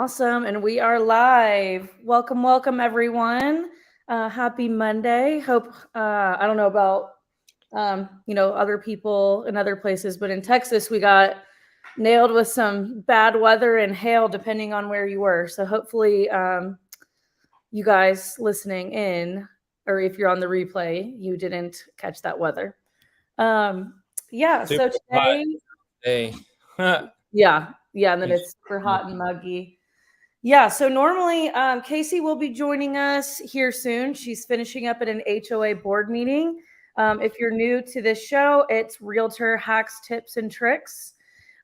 Awesome. And we are live. Welcome, everyone. Happy Monday. Hope, I don't know about, other people in other places, but in Texas, we got nailed with some bad weather and hail, depending on where you were. So hopefully, you guys listening in, or if you're on the replay, you didn't catch that weather. Yeah. So Super hot today, day. yeah. And then it's super hot and muggy. Yeah, so normally Casey will be joining us here soon. She's finishing up at an HOA board meeting. If you're new to this show, it's Realtor Hacks, Tips, and Tricks.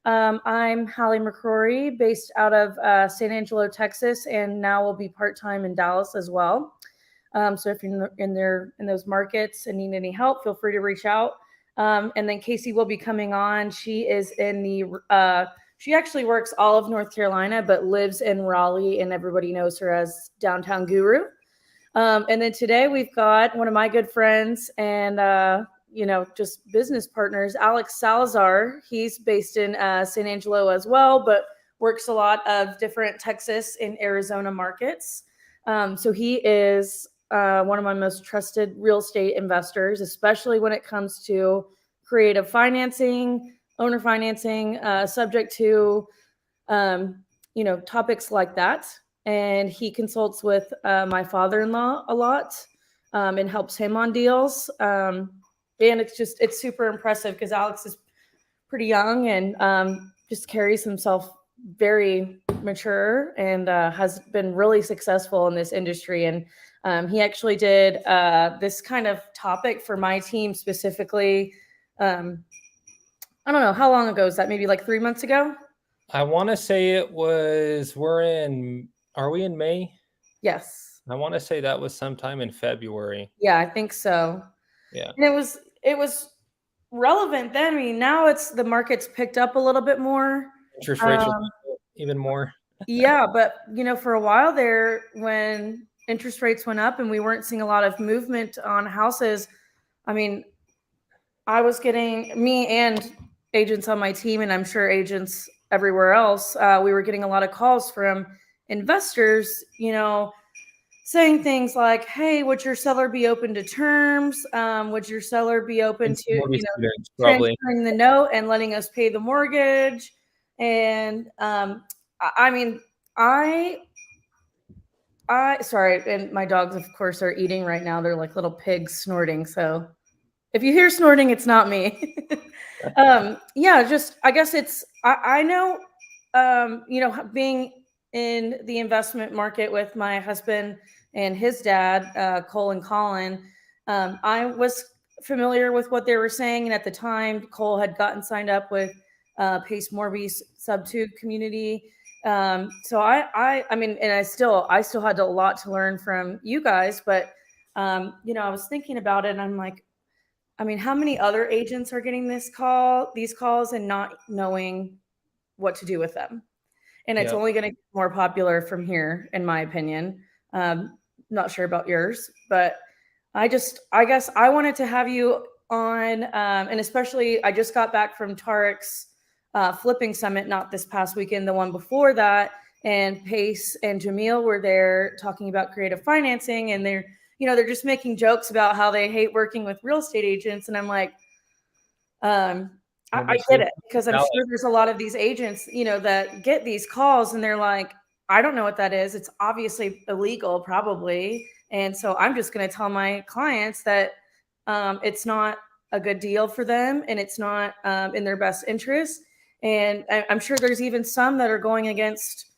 I'm Hallie McCrory, based out of San Angelo, Texas, and now will be part-time in Dallas as well. So if you're in those markets and need any help, feel free to reach out. And then Casey will be coming on. She is in the she actually works all of North Carolina, but lives in Raleigh, and everybody knows her as Downtown Guru. And then today we've got one of my good friends and, just business partners, Alex Salazar. He's based in San Angelo as well, but works a lot of different Texas and Arizona markets. So he is one of my most trusted real estate investors, especially when it comes to creative financing, owner financing, subject to, topics like that. And he consults with my father-in-law a lot and helps him on deals. And it's super impressive because Alex is pretty young and just carries himself very mature and has been really successful in this industry. And he actually did this kind of topic for my team specifically. I don't know, how long ago is that? Maybe like 3 months ago? I want to say are we in May? Yes. I want to say that was sometime in February. Yeah, I think so. Yeah. And it was relevant then. I mean, now the market's picked up a little bit more. Interest rates are even more. Yeah, but for a while there, when interest rates went up and we weren't seeing a lot of movement on houses, I mean, me and agents on my team, and I'm sure agents everywhere else, we were getting a lot of calls from investors, saying things like, hey, would your seller be open to terms? Would your seller be open to, transferring the note and letting us pay the mortgage? And sorry, and my dogs, of course, are eating right now. They're like little pigs snorting. So if you hear snorting, it's not me. I guess I know, being in the investment market with my husband and his dad, Cole and Colin, I was familiar with what they were saying. And at the time, Cole had gotten signed up with Pace Morby's sub-2 community. So I mean, and I still had a lot to learn from you guys, but I was thinking about it and I'm like, I mean, how many other agents are getting these calls and not knowing what to do with them? And it's only going to get more popular from here, in my opinion. Not sure about yours, but I guess I wanted to have you on, and especially I just got back from Tarek's flipping summit, not this past weekend, the one before that, and Pace and Jamil were there talking about creative financing, and they're just making jokes about how they hate working with real estate agents. And I'm like, I get it, because I'm sure there's a lot of these agents, that get these calls and they're like, I don't know what that is. It's obviously illegal, probably. And so I'm just going to tell my clients that it's not a good deal for them and it's not in their best interest. And I'm sure there's even some that are going against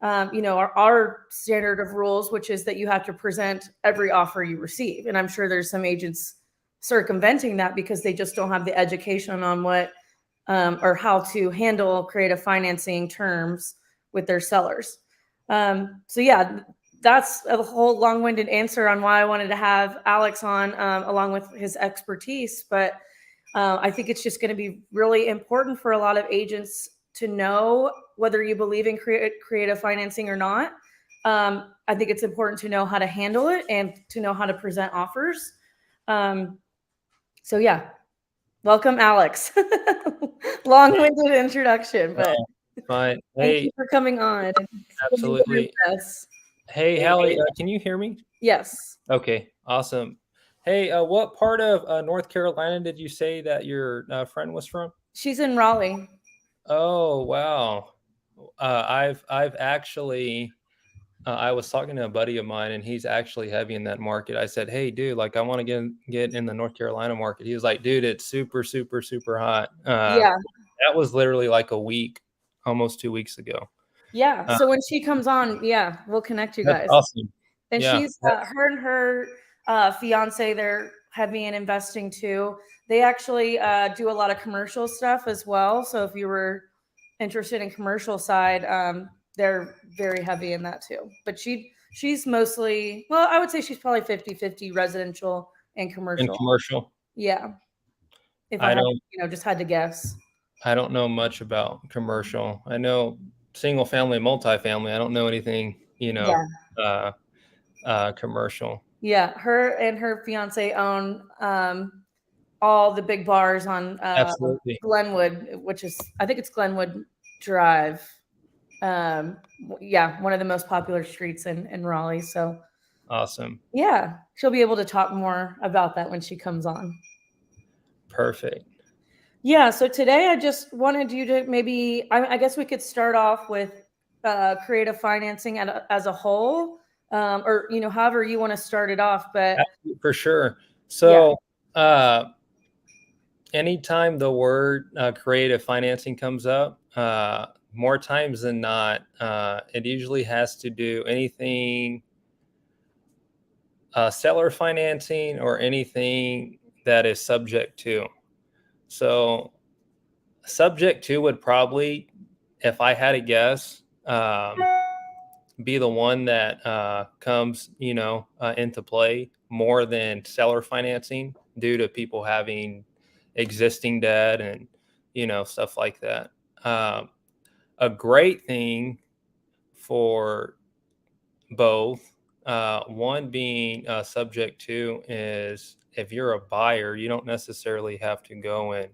our standard of rules, which is that you have to present every offer you receive. And I'm sure there's some agents circumventing that because they just don't have the education on what or how to handle creative financing terms with their sellers. So yeah, that's a whole long-winded answer on why I wanted to have Alex on, along with his expertise. But I think it's just going to be really important for a lot of agents to know whether you believe in creative financing or not. I think it's important to know how to handle it and to know how to present offers. So yeah, welcome, Alex. Long-winded introduction, but Fine. Thank Hey, you for coming on. absolutely. Hey, Hallie, can you hear me? Yes. Okay, awesome. Hey, what part of North Carolina did you say that your friend was from? She's in Raleigh. Oh, wow. I've actually I was talking to a buddy of mine, and he's actually heavy in that market. I said, "Hey, dude, like I want to get in the North Carolina market." He was like, "Dude, it's super, super, super hot." Yeah. That was literally like a week, almost 2 weeks ago. Yeah. Uh, So when she comes on, yeah, we'll connect you that's guys. awesome. And Yeah, she's her and her fiance, they're heavy in investing too. They actually do a lot of commercial stuff as well. So if you were interested in commercial side, they're very heavy in that too. But she's mostly, well, I would say she's probably 50-50 residential and in commercial. commercial. Yeah. If I I had, don't just had to guess. I don't know much about commercial. I know single family, multifamily. I don't know anything, Yeah. uh, commercial. Yeah. Her and her fiance own all the big bars on Absolutely. Glenwood, which is, I think it's Glenwood Drive. Yeah, one of the most popular streets in Raleigh. So Awesome. yeah, she'll be able to talk more about that when she comes on. Perfect. Yeah. So today I just wanted you to maybe, I guess we could start off with creative financing as a whole, or however you want to start it off. But For sure. yeah, So, anytime the word creative financing comes up, more times than not, it usually has to do anything seller financing or anything that is subject to. So, subject to would probably, if I had a guess, be the one that comes, into play more than seller financing due to people having existing debt and stuff like that. Um, a great thing for both, one being subject to, is if you're a buyer, you don't necessarily have to go and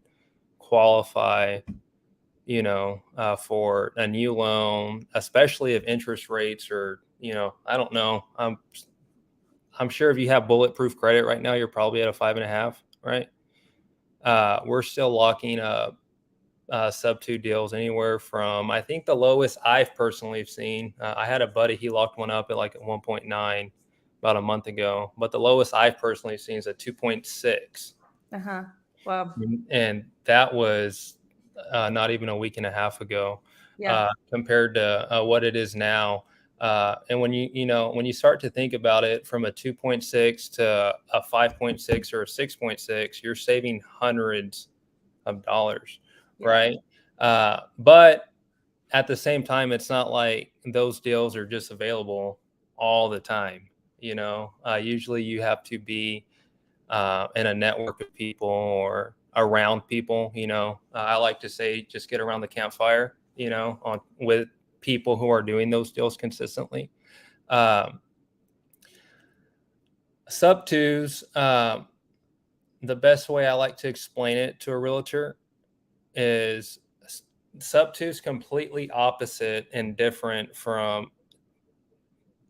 qualify for a new loan, especially if interest rates are, I don't know. I'm sure if you have bulletproof credit right now, you're probably at a 5.5, right? We're still locking up sub two deals anywhere from, I think the lowest I've personally seen. I had a buddy, he locked one up at like at 1.9 about a month ago, but the lowest I've personally seen is at 2.6. Well, And that was not even a week and a half ago, yeah, compared to what it is now. And when you start to think about it, from a 2.6 to a 5.6 or a 6.6, you're saving hundreds of dollars, yeah, right? But at the same time, it's not like those deals are just available all the time. Usually you have to be in a network of people or around people. I like to say, just get around the campfire, with people who are doing those deals consistently. Um, Sub twos, the best way I like to explain it to a realtor is sub twos completely opposite and different from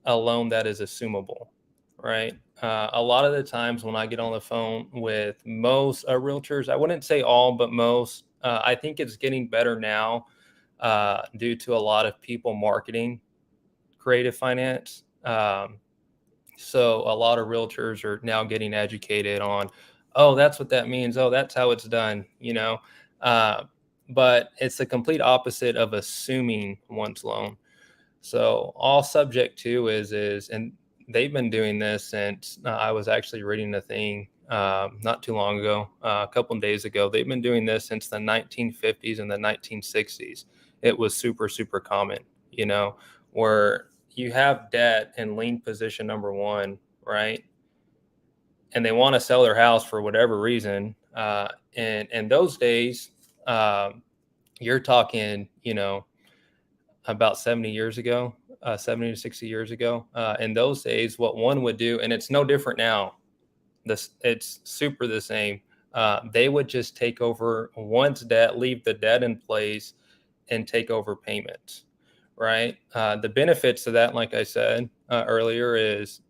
a loan that is assumable, right? A lot of the times when I get on the phone with most realtors, I wouldn't say all, but most, I think it's getting better now due to a lot of people marketing creative finance. So a lot of realtors are now getting educated on, oh, that's what that means. Oh, that's how it's done. Uh, but it's the complete opposite of assuming one's loan. So all subject to is, and they've been doing this since I was actually reading a thing not too long ago, a couple of days ago. They've been doing this since the 1950s and the 1960s. It was super, super common, where you have debt in lien position number one, right? And they want to sell their house for whatever reason. And in those days, you're talking, about 70 years ago, 70 to 60 years ago. In those days, what one would do, and it's no different now, it's super the same. They would just take over one's debt, leave the debt in place, and take over payments, right? The benefits of that, like I said earlier, is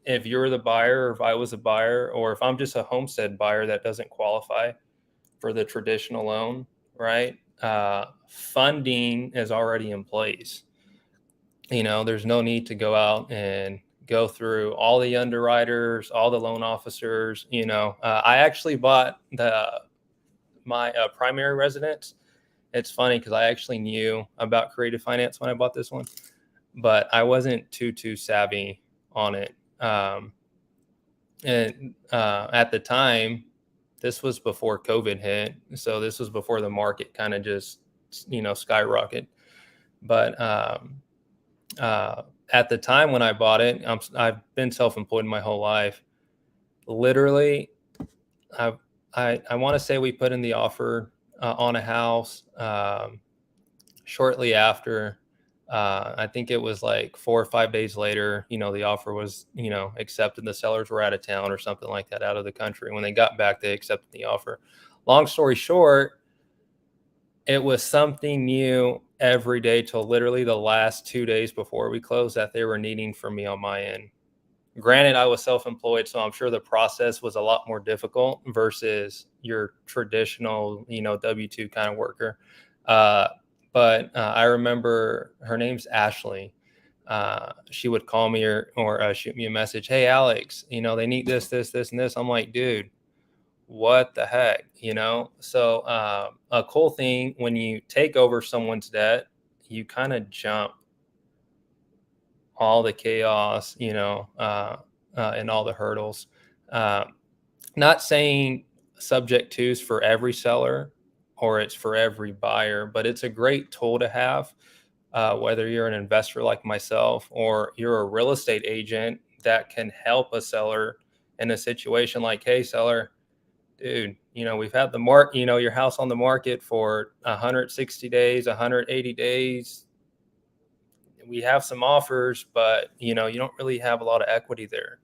if you're the buyer, or if I was a buyer, or if I'm just a homestead buyer that doesn't qualify for the traditional loan, right? Funding is already in place. There's no need to go out and go through all the underwriters, all the loan officers. I actually bought my primary residence. It's funny because I actually knew about creative finance when I bought this one, but I wasn't too savvy on it. And at the time, this was before COVID hit, so this was before the market kind of just skyrocket. But at the time when I bought it, I've been self-employed my whole life. Literally, I want to say we put in the offer on a house shortly after. I think it was like 4 or 5 days later, the offer was, accepted. The sellers were out of town or something like that, out of the country. When they got back, they accepted the offer. Long story short, it was something new every day till literally the last 2 days before we closed that they were needing from me on my end. Granted, I was self-employed, so I'm sure the process was a lot more difficult versus your traditional, W-2 kind of worker. But I remember her name's Ashley. She would call me or shoot me a message. Hey, Alex, they need this, this, this, and this. I'm like, dude, what the heck, So a cool thing when you take over someone's debt, you kind of jump all the chaos, and all the hurdles. Not saying subject twos for every seller or it's for every buyer, but it's a great tool to have, whether you're an investor like myself or you're a real estate agent that can help a seller in a situation like, hey, seller, dude, we've had your house on the market for 160 days, 180 days. We have some offers, but you don't really have a lot of equity there.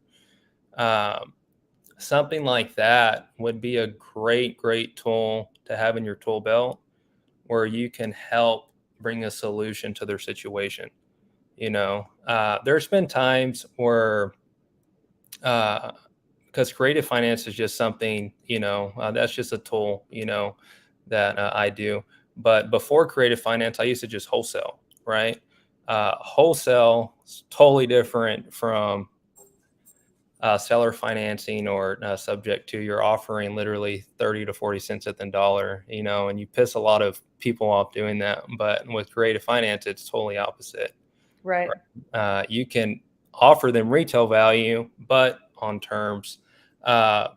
Something like that would be a great tool to have in your tool belt where you can help bring a solution to their situation. There's been times where, because creative finance is just something, that's just a tool, that I do. But before creative finance, I used to just wholesale, right? Wholesale is totally different from seller financing or subject to. You're offering literally 30 to 40 cents at the dollar, and you piss a lot of people off doing that. But with creative finance, it's totally opposite. Right. You can offer them retail value, but on terms. I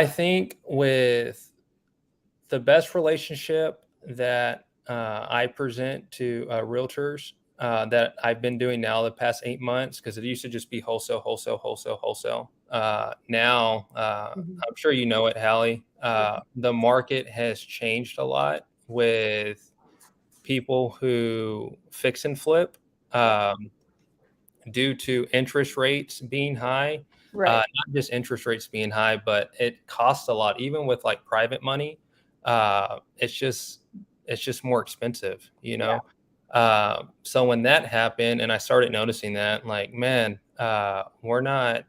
think with the best relationship that I present to realtors that I've been doing now the past 8 months, because it used to just be wholesale. Now, I'm sure you know it, Hallie, the market has changed a lot with people who fix and flip due to interest rates being high. Right. Not just interest rates being high, but it costs a lot. Even with like private money, it's just more expensive, So when that happened, and I started noticing that, like, man, we're not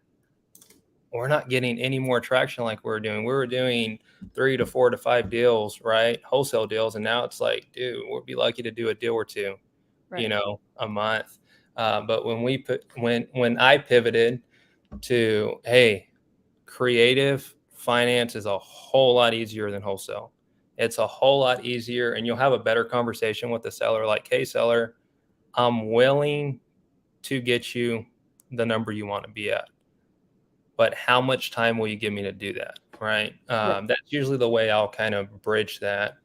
getting any more traction like we were doing. We were doing 3 to 4 to 5 deals, right? Wholesale deals, and now it's like, dude, we'll be lucky to do a deal or two, Right. a month. But when I pivoted to, hey, creative finance is a whole lot easier than wholesale. It's a whole lot easier, and you'll have a better conversation with the seller. Like, hey, seller, I'm willing to get you the number you want to be at, but how much time will you give me to do that? Right. That's usually the way I'll kind of bridge that.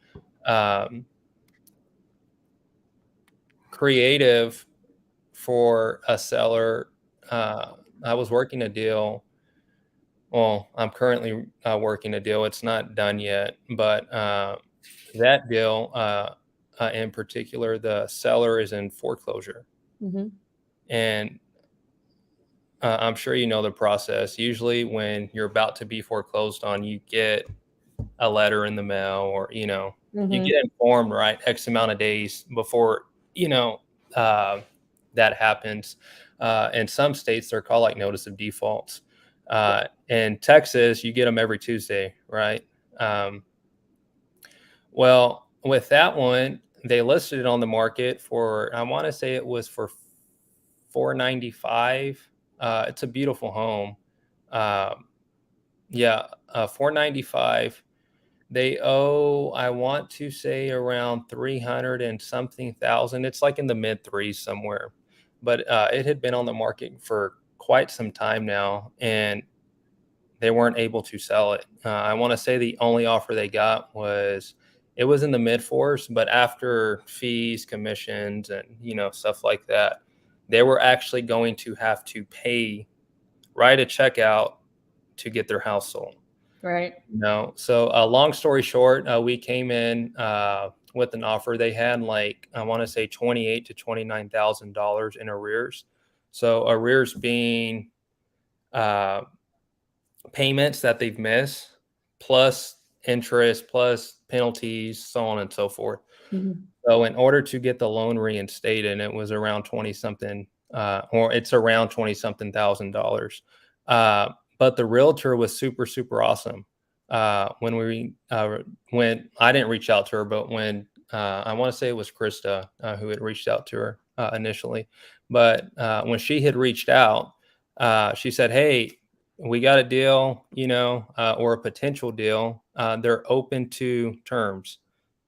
Creative for a seller. I was working a deal. Well, I'm currently working a deal. It's not done yet, but that deal in particular, the seller is in foreclosure. Mm-hmm. And I'm sure you know the process. Usually when you're about to be foreclosed on, you get a letter in the mail, or you Mm-hmm. get informed right X amount of days before you know uh, that happens. In some states, they're called like notice of defaults. In Texas, you get them every Tuesday, right? Um, well, with that one, they listed it on the market for, I want to say it was for 495. It's a beautiful home. Um, yeah, 495. They owe, I want to say, around 300 and something thousand. It's like in the mid threes somewhere. But it had been on the market for quite some time now, and they weren't able to sell it. I want to say the only offer they got was, it was in the mid fours, but after fees, commissions, and stuff like that, they were actually going to have to write a check out to get their house sold. Right. So long story short, we came in with an offer. They had, like, I want to say, $28,000 to $29,000 in arrears. So arrears being uh, payments that they've missed, plus interest, plus penalties, so on and so forth. Mm-hmm. So in order to get the loan reinstated, it was around 20 something, or it's around 20 something $1,000. But the realtor was super, super awesome. When I didn't reach out to her, but when I want to say it was Krista who had reached out to her initially, but when she had reached out, she said, "Hey, we got a deal, or a potential deal. They're open to terms.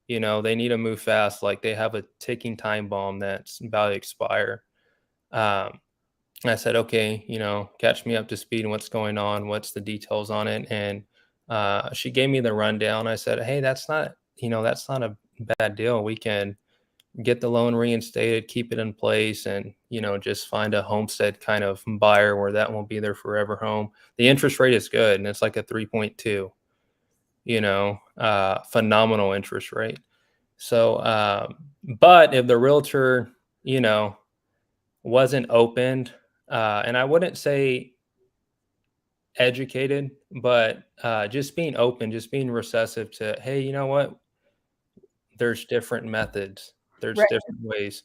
They need to move fast. Like, they have a ticking time bomb that's about to expire." Um, I said, "Okay, catch me up to speed on what's going on. What's the details on it?" And she gave me the rundown. I said, "Hey, that's not a bad deal. We can get the loan reinstated, keep it in place, and just find a homestead kind of buyer where that won't be their forever home. The interest rate is good, and it's like a 3.2. Phenomenal interest rate. So, but if the realtor, you know, wasn't opened, and I wouldn't say educated, but just being open, just being receptive to, hey, you know what? There's different methods, there's Right. different ways.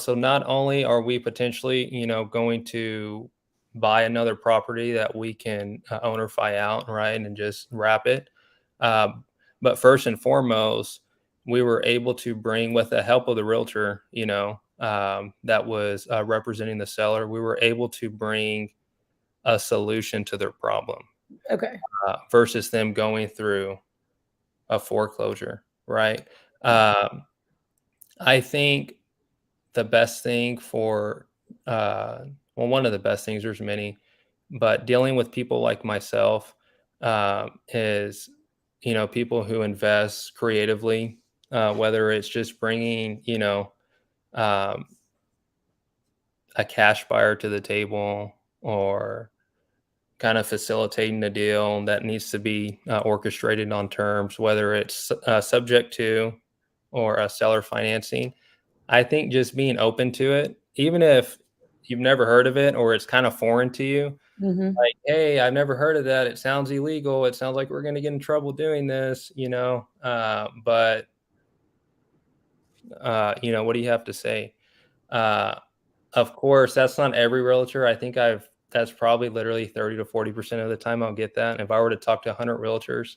So not only are we potentially going to buy another property that we can ownerify out, right, and just wrap it, um, but first and foremost, we were able to bring, with the help of the realtor, that was representing the seller, we were able to bring a solution to their problem, Okay. versus them going through a foreclosure, right? um, I think the best thing for, uh, well, one of the best things, there's many, but dealing with people like myself, is, people who invest creatively, whether it's just bringing, um, a cash buyer to the table, or kind of facilitating the deal that needs to be orchestrated on terms, whether it's subject to or a seller financing. I think just being open to it, even if you've never heard of it or it's kind of foreign to you, Mm-hmm. like, hey, I've never heard of that. It sounds illegal. It sounds like we're going to get in trouble doing this, but, what do you have to say? Uh, of course, that's not every realtor. I think that's probably literally 30 to 40% of the time I'll get that. And if I were to talk to 100 realtors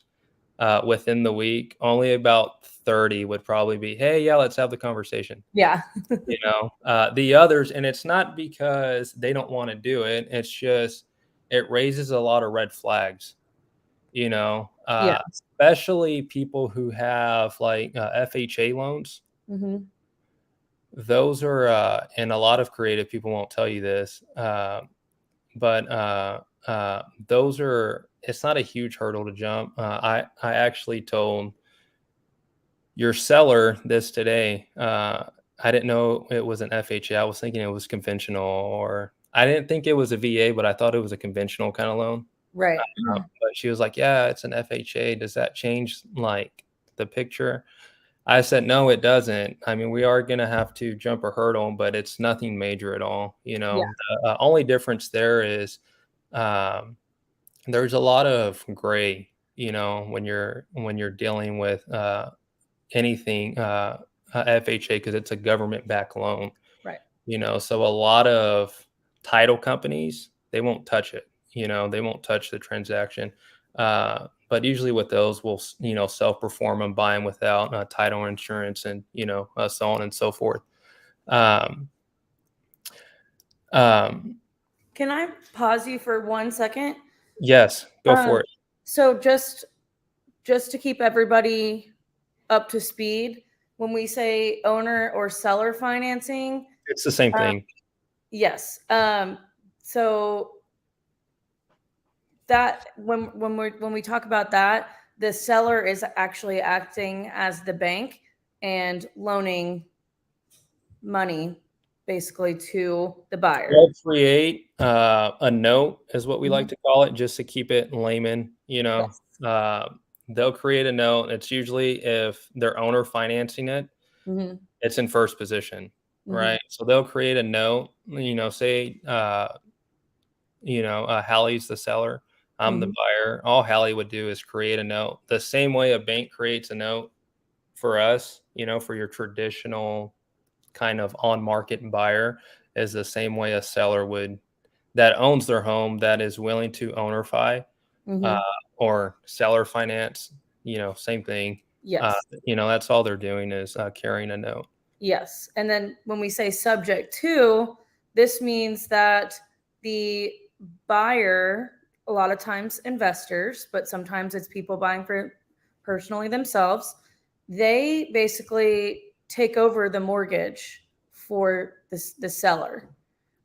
within the week, only about 30 would probably be, hey, yeah, let's have the conversation. Yeah. The others, and it's not because they don't want to do it, it's just it raises a lot of red flags, Yeah. especially people who have, like, FHA loans. Mm-hmm. Those are, and a lot of creative people won't tell you this, but those are, it's not a huge hurdle to jump. I actually told your seller this today. I didn't know it was an FHA. I was thinking it was conventional, or I didn't think it was a VA, but I thought it was a conventional kind of loan. Right. But she was like, "Yeah, it's an FHA. Does that change, like, the picture?" I said, "No, it doesn't. I mean, we are going to have to jump a hurdle, but it's nothing major at all. Yeah. The only difference there is, um, there's a lot of gray. when you're dealing with anything FHA, because it's a government backed loan. Right. So a lot of title companies, they won't touch it. They won't touch the transaction. But usually with those, we'll self-perform and buy them without title insurance, and so on and so forth. Um, um, Can I pause you for 1 second? yes, go for it. So just to keep everybody up to speed, when we say owner or seller financing, It's the same thing. yes. So that when we talk about that, the seller is actually acting as the bank and loaning money basically to the buyer. They'll create a note, is what we like to call it, just to keep it in layman. Yes. They'll create a note. It's usually, if they're owner financing it, Mhm. it's in first position, Mhm. right? So they'll create a note. Say, Hallie's the seller, I'm the Mhm. buyer. All Hallie would do is create a note, the same way a bank creates a note for us. For your traditional kind of on market buyer, is the same way a seller would, that owns their home, that is willing to ownerify uh, Mhm. or seller finance. Same thing. Yes. That's all they're doing is carrying a note. Yes. And then when we say subject to, this means that the buyer, a lot of times investors, but sometimes it's people buying for personally themselves, they basically take over the mortgage for the seller.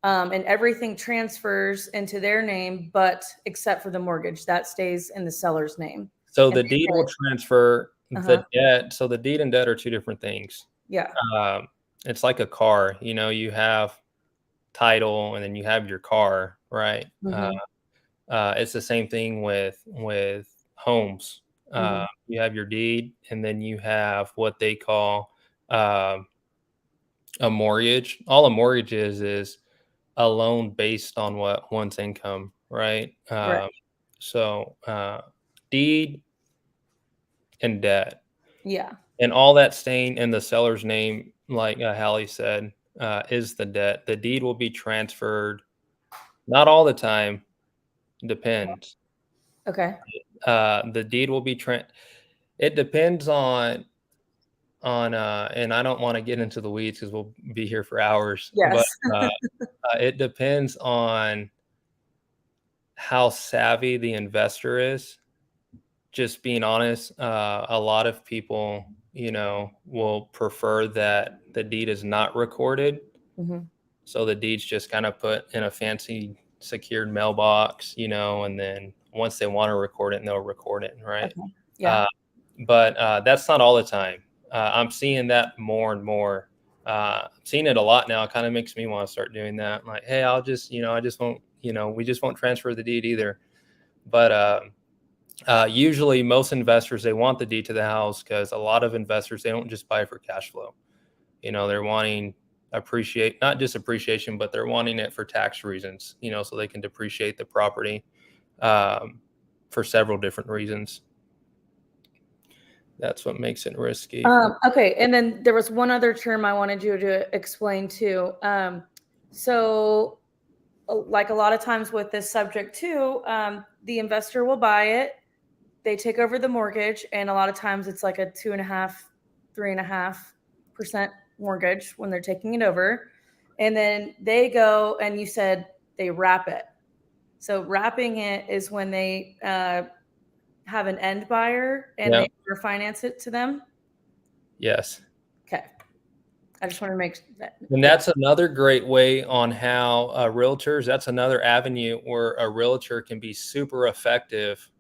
And everything transfers into their name, but except for the mortgage, that stays in the seller's name. So And the deed will transfer the uh-huh. debt. So the deed and debt are two different things. Yeah. It's like a car. You have title, and then you have your car, right? Mm-hmm. It's the same thing with homes. Mm-hmm. You have your deed, and then you have what they call um a mortgage. All a mortgage is a loan based on what one's income, right? Right. So deed and debt, Yeah. and all that staying in the seller's name, like Hallie said, is the debt. The deed will be transferred, not all the time, depends. Okay. The deed will be it depends and I don't want to get into the weeds because we'll be here for hours, but Yes. it depends on how savvy the investor is. Just being honest, a lot of people, will prefer that the deed is not recorded. Mm-hmm. So the deed's just kind of put in a fancy secured mailbox, and then once they want to record it, they'll record it, right? Okay. Yeah. Uh, but that's not all the time. I'm seeing that more and more. I'm seeing it a lot now. It kind of makes me want to start doing that. Like, hey, I'll just, I just won't, we just won't transfer the deed either. But usually most investors, they want the deed to the house, because a lot of investors, they don't just buy for cash flow. They're wanting not just appreciation, but they're wanting it for tax reasons, so they can depreciate the property um, for several different reasons. That's what makes it risky. Okay. And then there was one other term I wanted you to explain too. So like a lot of times with this subject too, the investor will buy it, they take over the mortgage, and a lot of times it's like a 2.5, 3.5% mortgage when they're taking it over. And then they go, and you said they wrap it. So wrapping it is when they have an end buyer and Yeah. they refinance it to them. Yes. Okay. I just want to make that. And Yeah. that's another great way on how realtors, that's another avenue where a realtor can be super effective,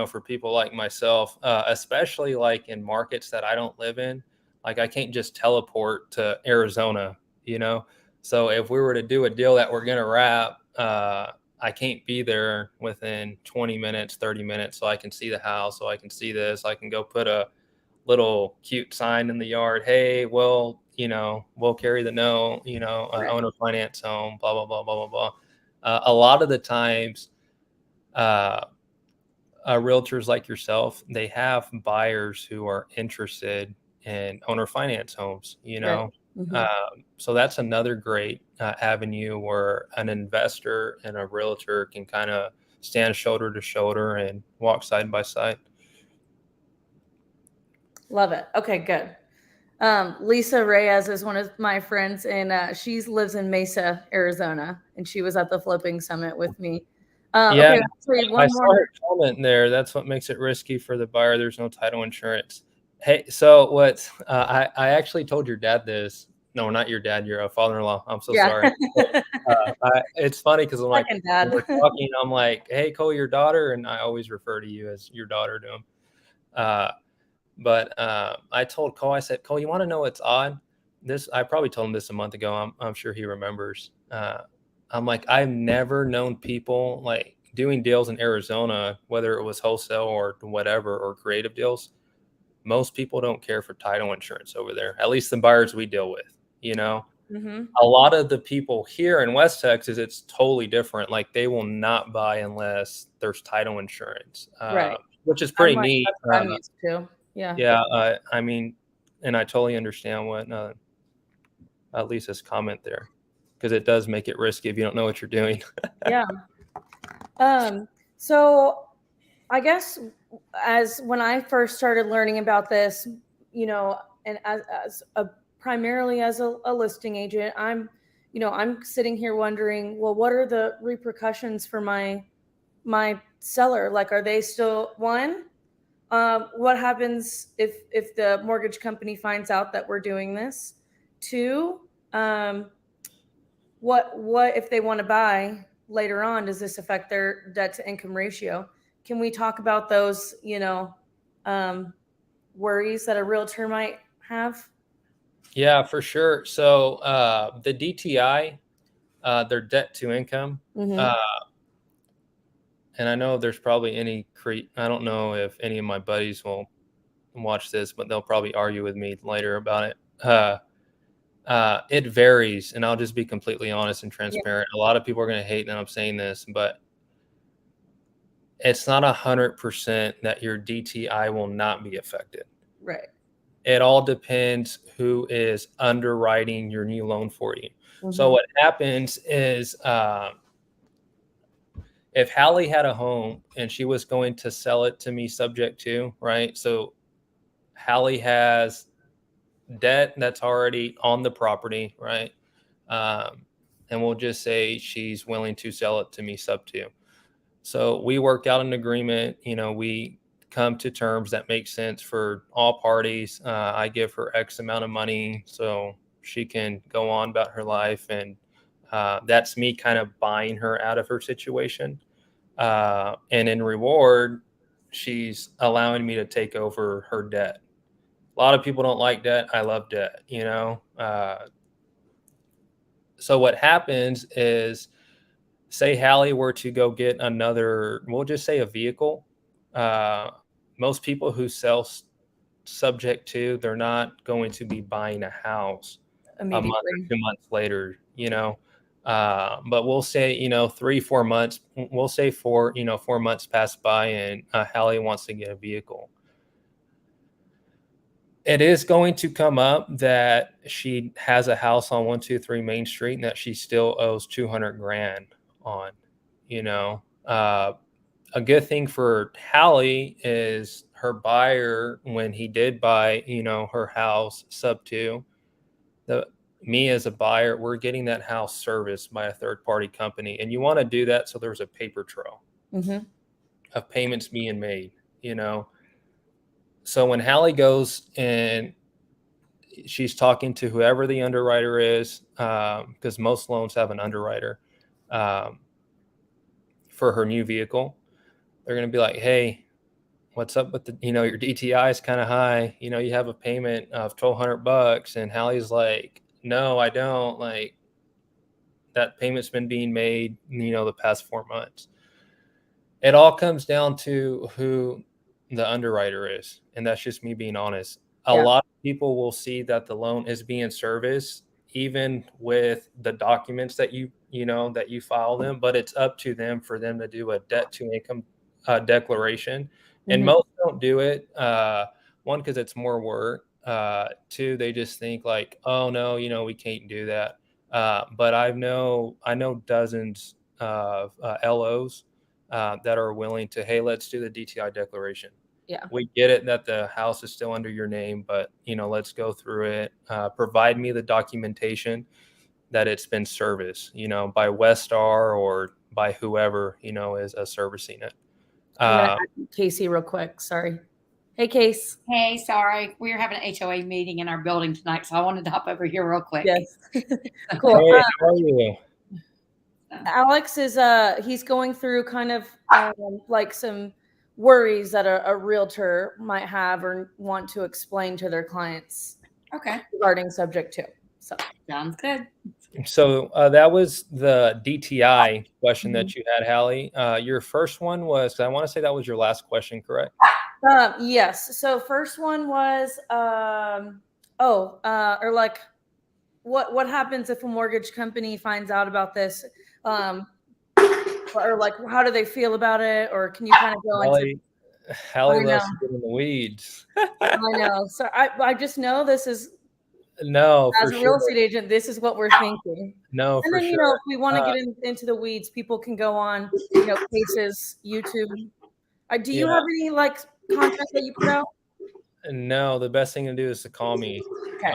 for people like myself, especially like in markets that I don't live in. Like, I can't just teleport to Arizona, you know? So if we were to do a deal that we're going to wrap, I can't be there within 20 minutes, 30 minutes. So I can see the house, so I can see this, I can go put a little cute sign in the yard. Hey, well, we'll carry the note, Right. owner finance home, blah, blah, blah, blah, blah, blah. A lot of the times, uh, realtors like yourself, they have buyers who are interested in owner finance homes, you Right. know. Hmm. So that's another great avenue where an investor and a realtor can kind of stand shoulder to shoulder and walk side by side. Love it. Okay, good. Lisa Reyes is one of my friends, and she lives in Mesa, Arizona, and she was at the flipping summit with me. Yeah, Okay, actually, I one saw more. her comment there. That's what makes it risky for the buyer. There's no title insurance. Hey, so what? I actually told your dad this. No, not your dad. Your father-in-law. I'm so Yeah. sorry. It's funny because I'm like, Second when dad. we're talking, I'm like, "Hey, Cole, your daughter," and I always refer to you as your daughter to him. Uh, but I told Cole, I said, Cole, you want to know what's odd? This I probably told him this a month ago. I'm sure he remembers. I'm like, I've never known people like doing deals in Arizona, whether it was wholesale or whatever, or creative deals. Most people don't care for title insurance over there, at least the buyers we deal with. You know, Hmm. a lot of the people here in West Texas, it's totally different. Like they will not buy unless there's title insurance, Right. which is I'm pretty like, neat. that's what I'm used to. Yeah. Yeah, I mean, and I totally understand what Lisa's comment there, because it does make it risky if you don't know what you're doing. Yeah. So I guess as when I first started learning about this, and as a primarily as a listing agent, I'm sitting here wondering, well, what are the repercussions for my seller? Like, are they still one? What happens if the mortgage company finds out that we're doing this? Two, um, what if they want to buy later on? Does this affect their debt to income ratio? Can we talk about those, um, worries that a realtor might have? Yeah, for sure. So the DTI, their debt to income, Mm-hmm. uh, and I know there's probably I don't know if any of my buddies will watch this, but they'll probably argue with me later about it. It varies, and I'll just be completely honest and Yeah. transparent. A lot of people are going to hate that I'm saying this, but it's not 100% that your DTI will not be affected. Right. It all depends who is underwriting your new loan for you. So Mm-hmm. what happens is, if Hallie had a home and she was going to sell it to me subject to, right? So Hallie has debt that's already on the property, right? And we'll just say she's willing to sell it to me sub to. So we work out an agreement. We come to terms that make sense for all parties. I give her X amount of money so she can go on about her life. And that's me kind of buying her out of her situation. And in reward, she's allowing me to take over her debt. A lot of people don't like debt. I love debt. So what happens is, say Hallie were to go get another, we'll just say a vehicle. Uh, Most people who sell subject to, they're not going to be buying a house a month or Immediately. 2 months later. But we'll say, 3, 4 months, we'll say 4 months pass by and Hallie wants to get a vehicle. It is going to come up that she has a house on 123 Main Street and that she still owes 200 grand on, you know. A good thing for Hallie is her buyer, when he did buy, her house sub two, the me as a buyer, we're getting that house serviced by a third party company. And you want to do that so there's a paper trail Mm-hmm. of payments being made. So when Hallie goes and she's talking to whoever the underwriter is, because most loans have an underwriter, um, for her new vehicle, they're going to be like, hey, what's up with your DTI is kind of high. You have a payment of $1,200. And Hallie's like, no, I don't. Like, that payment's been being made, the past 4 months. It all comes down to who the underwriter is. And that's just me being honest. A Yeah. lot of people will see that the loan is being serviced, even with the documents that you file them, but it's up to them for them to do a debt to income declaration, and Mhm. most don't do it. One, because it's more work. Two, they just think like, oh no, we can't do that. But I know dozens of LOs that are willing to, hey, let's do the DTI declaration. Yeah. We get it that the house is still under your name, but let's go through it. Provide me the documentation that it's been serviced, by Westar or by whoever, is servicing it. I'm gonna Uh, add Casey real quick. Sorry. Hey, Case. Hey, sorry. We're having an HOA meeting in our building tonight, so I wanted to hop over here real quick. Yes. Cool. hey, how are you? Alex is he's going through kind of like some worries that a realtor might have or want to explain to their clients Okay. regarding subject to. So Sounds good. So that was the DTI question Mhm. that you had, Hallie. Your first one was, I want to say that was your last question, correct? Yes. So first one was or like what happens if a mortgage company finds out about this? Or like how do they feel about it? Or can you kind of go into Hallie I know. loves to get in the weeds. I know. So I just know this is No, as for a real sure. estate agent, this is what we're thinking. No, And for then, sure. if we want to get into the weeds, people can go on, Cases, YouTube. Do you Yeah. have any like content that you put out? No, the best thing to do is to call me. Okay.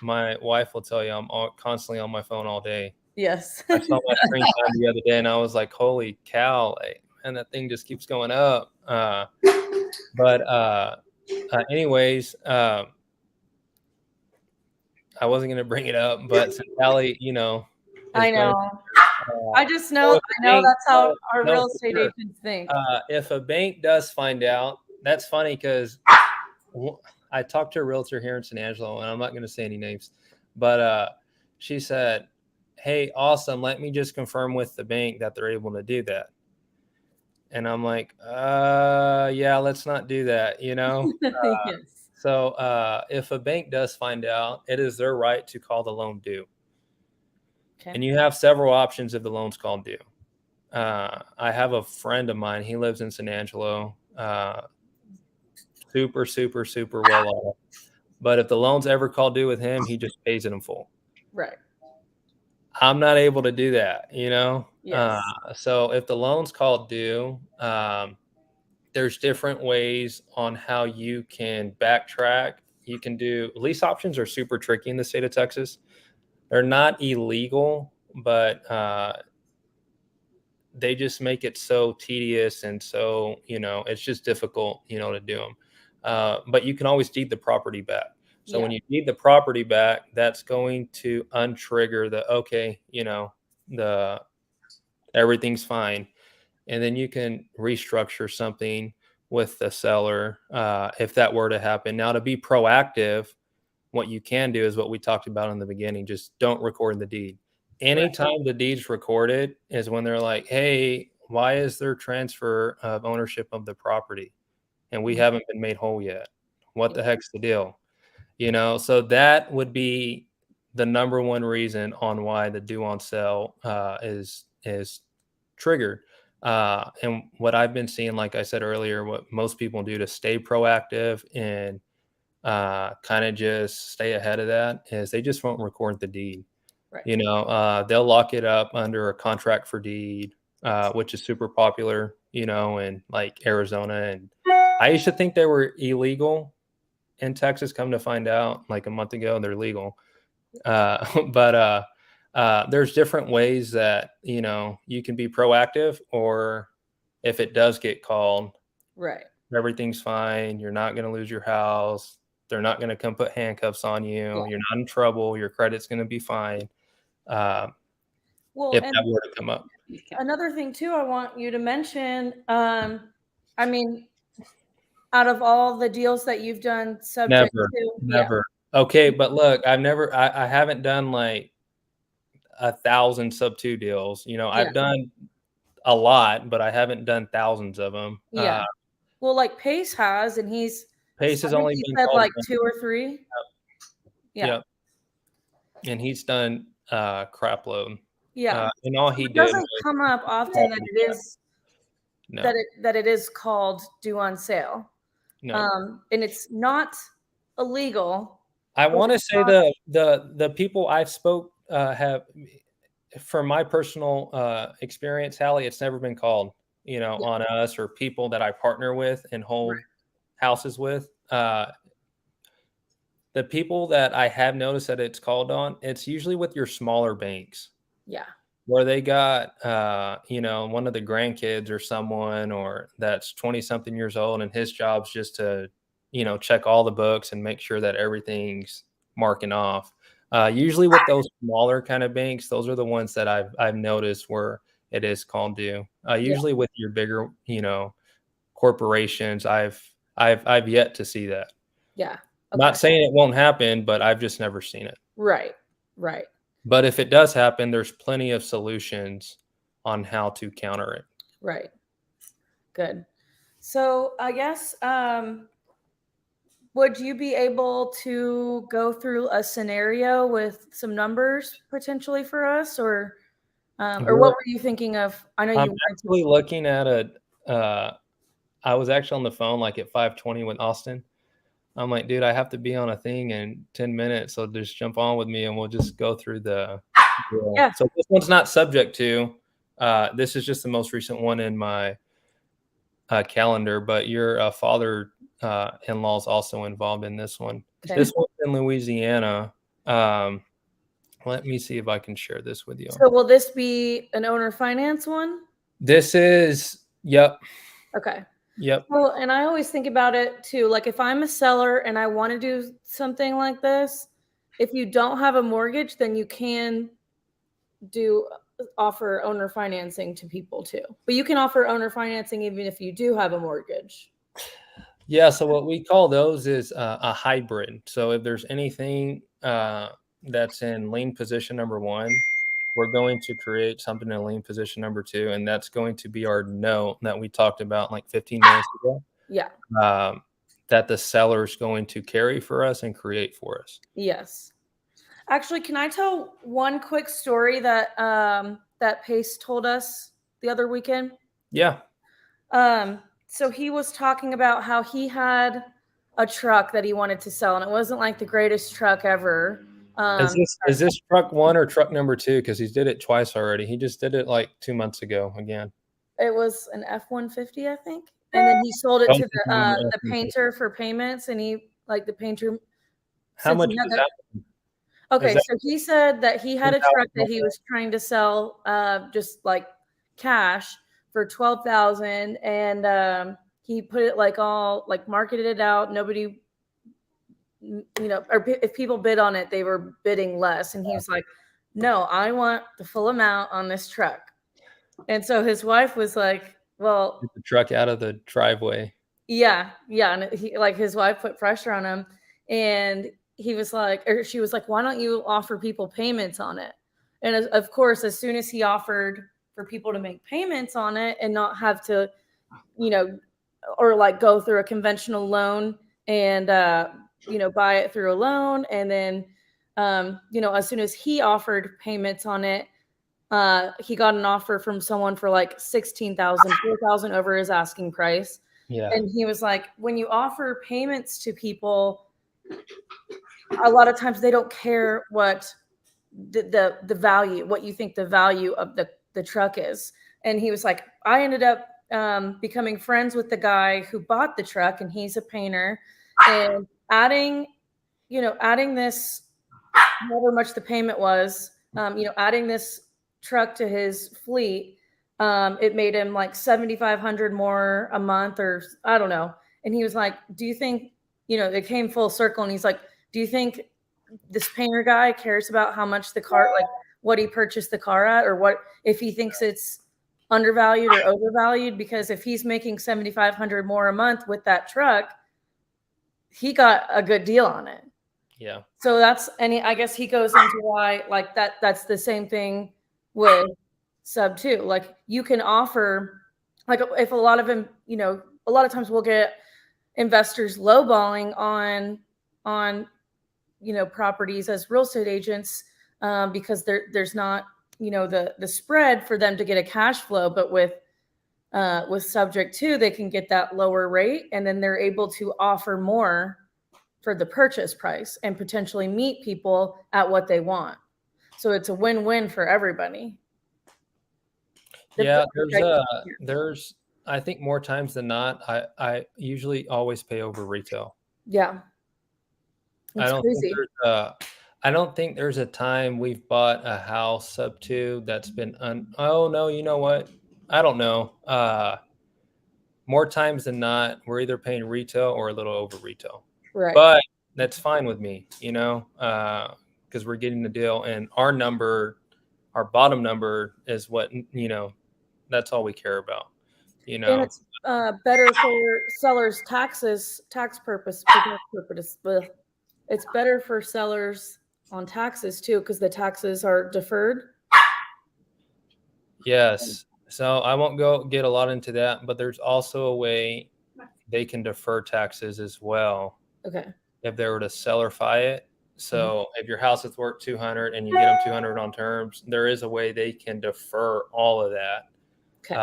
My wife will tell you I'm constantly on my phone all day. Yes. I saw my screen time the other day, and I was like, "Holy cow!" And that thing just keeps going up. Anyways, I wasn't going to bring it up, but since Hallie, is I going. know. I just So know. if I a know bank, that's how our no, real for estate sure. agents think. If a bank does find out, that's funny because I talked to a realtor here in San Angelo, and I'm not going to say any names, but she said, "Hey, awesome. Let me just confirm with the bank that they're able to do that." And I'm like, yeah, let's not do that, Yes. So if a bank does find out, it is their right to call the loan due. Okay. And you have several options if the loan's called due. I have a friend of mine. He lives in San Angelo. Super, super, super well off. But if the loan's ever called due with him, he just pays it in full. Right. I'm not able to do that, Yes. So if the loan's called due, there's different ways on how you can backtrack. You can do lease options are super tricky in the state of Texas. They're not illegal, but they just make it so tedious and so it's just difficult to do them. But you can always deed the property back. So when you deed the property back, that's going to untrigger the everything's fine, and then you can restructure something with the seller if that were to happen. Now, to be proactive, what you can do is what we talked about in the beginning. Just don't record the deed. Anytime the deed's recorded is when they're like, hey, why is there transfer of ownership of the property? And we haven't been made whole yet. What the heck's the deal? So that would be the number one reason on why the due on sale is triggered. And what I've been seeing, like I said earlier, what most people do to stay proactive and kind of just stay ahead of that is they just won't record the deed. Right. They'll lock it up under a contract for deed, which is super popular, in like Arizona. And I used to think they were illegal in Texas. Come to find out, like a month ago, they're legal. But there's different ways that you can be proactive, or if it does get called, Right. everything's fine. You're not going to lose your house. They're not going to come put handcuffs on you. Yeah. You're not in trouble. Your credit's going to be fine. Well, If and that were to come up. another thing too, I want you to mention. I mean, out of all the deals that you've done, subject to, Never. Okay, but look, I haven't done like 1,000 sub two deals. I've done a lot, but I haven't done thousands of them. Yeah. Well, like Pace has, and Pace has I think only he been said called like once. 2 or 3. Yeah. Yep. And he's done crap load. Yeah. And all he It did doesn't was come up often that it is No. that it is called due on sale. No. And it's not illegal. I but want to it's say not- the people I've spoke have, from my personal experience, Hallie, it's never been called, Yeah. on us or people that I partner with and hold houses with. The people that I have noticed that it's called on, it's usually with your smaller banks. Yeah. Where they got, one of the grandkids or someone, or that's 20 something years old, and his job's just to, check all the books and make sure that everything's marking off. Usually with those smaller kind of banks, those are the ones that I've noticed where it is called due. Usually with your bigger, corporations, I've yet to see that. Yeah. Not saying it won't happen, but I've just never seen it. Right. But if it does happen, there's plenty of solutions on how to counter it. Right. Good. So I guess, would you be able to go through a scenario with some numbers potentially for us, or what were you thinking of? I know you I'm wanted to. actually looking at I was actually on the phone like at 5:20 with Austin. I'm like, dude, I have to be on a thing in 10 minutes. So just jump on with me and we'll just go through the. Yeah. So this one's not subject to. This is just the most recent one in my calendar, but your father-in-law is also involved in this one. Okay. This one's in Louisiana. Let me see if I can share this with you. So will this be an owner finance one? This is, yep. Okay. Yep. Well, and I always think about it too. Like if I'm a seller and I want to do something like this, if you don't have a mortgage, then you can offer owner financing to people too. But you can offer owner financing even if you do have a mortgage. Yeah. So what we call those is a hybrid. So if there's anything that's in lien position number 1, we're going to create something in lien position number 2, and that's going to be our note that we talked about like 15 minutes ago. Yeah. That the seller is going to carry for us and create for us. Yes. Actually, can I tell one quick story that that Pace told us the other weekend? Yeah. So he was talking about how he had a truck that he wanted to sell, and it wasn't like the greatest truck ever. Is this truck 1 or truck number 2? Because he did it twice already. He just did it like 2 months ago again. It was an F-150, I think, and then he sold it to the painter for payments, and the painter. How much was that? Okay, so he said that he had a truck that he was trying to sell, just like cash for $12,000, and he put it marketed it out. Nobody, or if people bid on it, they were bidding less, and he was like, "No, I want the full amount on this truck." And so his wife was like, "Well, Get the truck out of the driveway." yeah, and his wife put pressure on him, and he was like, or she was like, "Why don't you offer people payments on it?" And of course, as soon as he offered for people to make payments on it and not have to, or like go through a conventional loan and buy it through a loan, and then as soon as he offered payments on it, he got an offer from someone for like 16,000, 4,000 over his asking price. Yeah. And he was like, when you offer payments to people, a lot of times they don't care what the value, what you think the value of the truck is. And he was like, I ended up becoming friends with the guy who bought the truck, and he's a painter, and adding this, however much the payment was, adding this truck to his fleet, it made him like $7,500 more a month, or I don't know. And he was like, do you think, it came full circle, and he's like, do you think this painter guy cares about how much the car, like what he purchased the car at, or what if he thinks it's undervalued or overvalued? Because if he's making $7,500 more a month with that truck, he got a good deal on it. Yeah. So I guess he goes into why like that's the same thing with sub 2. Like you can offer, like if a lot of them, a lot of times we'll get investors lowballing on properties as real estate agents, because there's not, the spread for them to get a cash flow. But with with subject to, they can get that lower rate, and then they're able to offer more for the purchase price and potentially meet people at what they want. So it's a win-win for everybody. Yeah, there's I think more times than not, I usually always pay over retail. Yeah. I It's don't think crazy. I don't think there's a time we've bought a house sub 2 that's been oh no, you know what? I don't know. More times than not, we're either paying retail or a little over retail. Right. But that's fine with me, because we're getting the deal, and our bottom number is what, that's all we care about, And it's better for sellers' tax purpose. It's better for sellers on taxes too, because the taxes are deferred. Yes. So I won't get a lot into that, but there's also a way they can defer taxes as well. Okay. If they were to sellerify it. So if your house is worth 200 and you get them 200 on terms, there is a way they can defer all of that. Okay.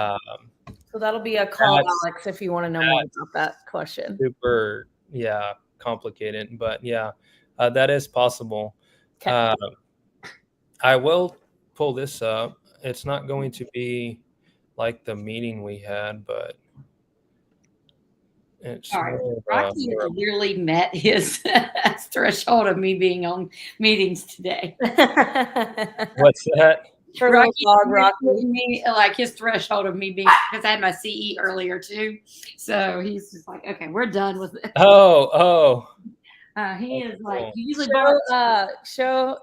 So that'll be a call, Alex, if you want to know more about that question. Super, complicated, but that is possible. Okay. I will pull this up. It's not going to be like the meeting we had, but it's All right. more of Rocky has nearly met his threshold of me being on meetings today. What's that? Rocky, me, like his threshold of me being, because I had my CE earlier too. So he's just like, okay, we're done with it. Oh. He is like, he usually show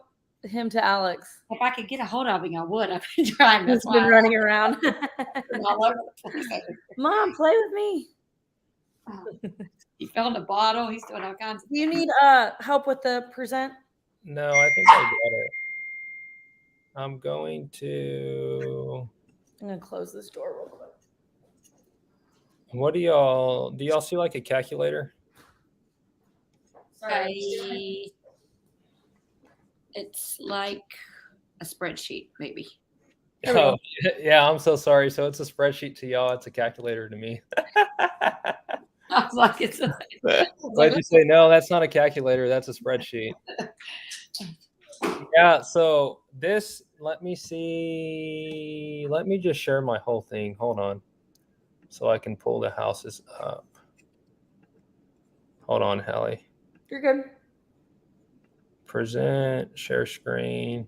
him to Alex. If I could get a hold of him, I would. I've been trying. He's been running around. All over the place. Mom, play with me. He fell in a bottle. He's doing all kinds of. Do you need help with the present? No, I think I got it. I'm going to close this door real quick. What do y'all see like a calculator? Sorry. It's like a spreadsheet, maybe. Oh, yeah, I'm so sorry. So it's a spreadsheet to y'all. It's a calculator to me. I was like, it's a. Why'd you say no? That's not a calculator. That's a spreadsheet. Yeah. So this, let me see. Let me just share my whole thing. Hold on, so I can pull the houses up. Hold on, Hallie. You're good. Present, share screen.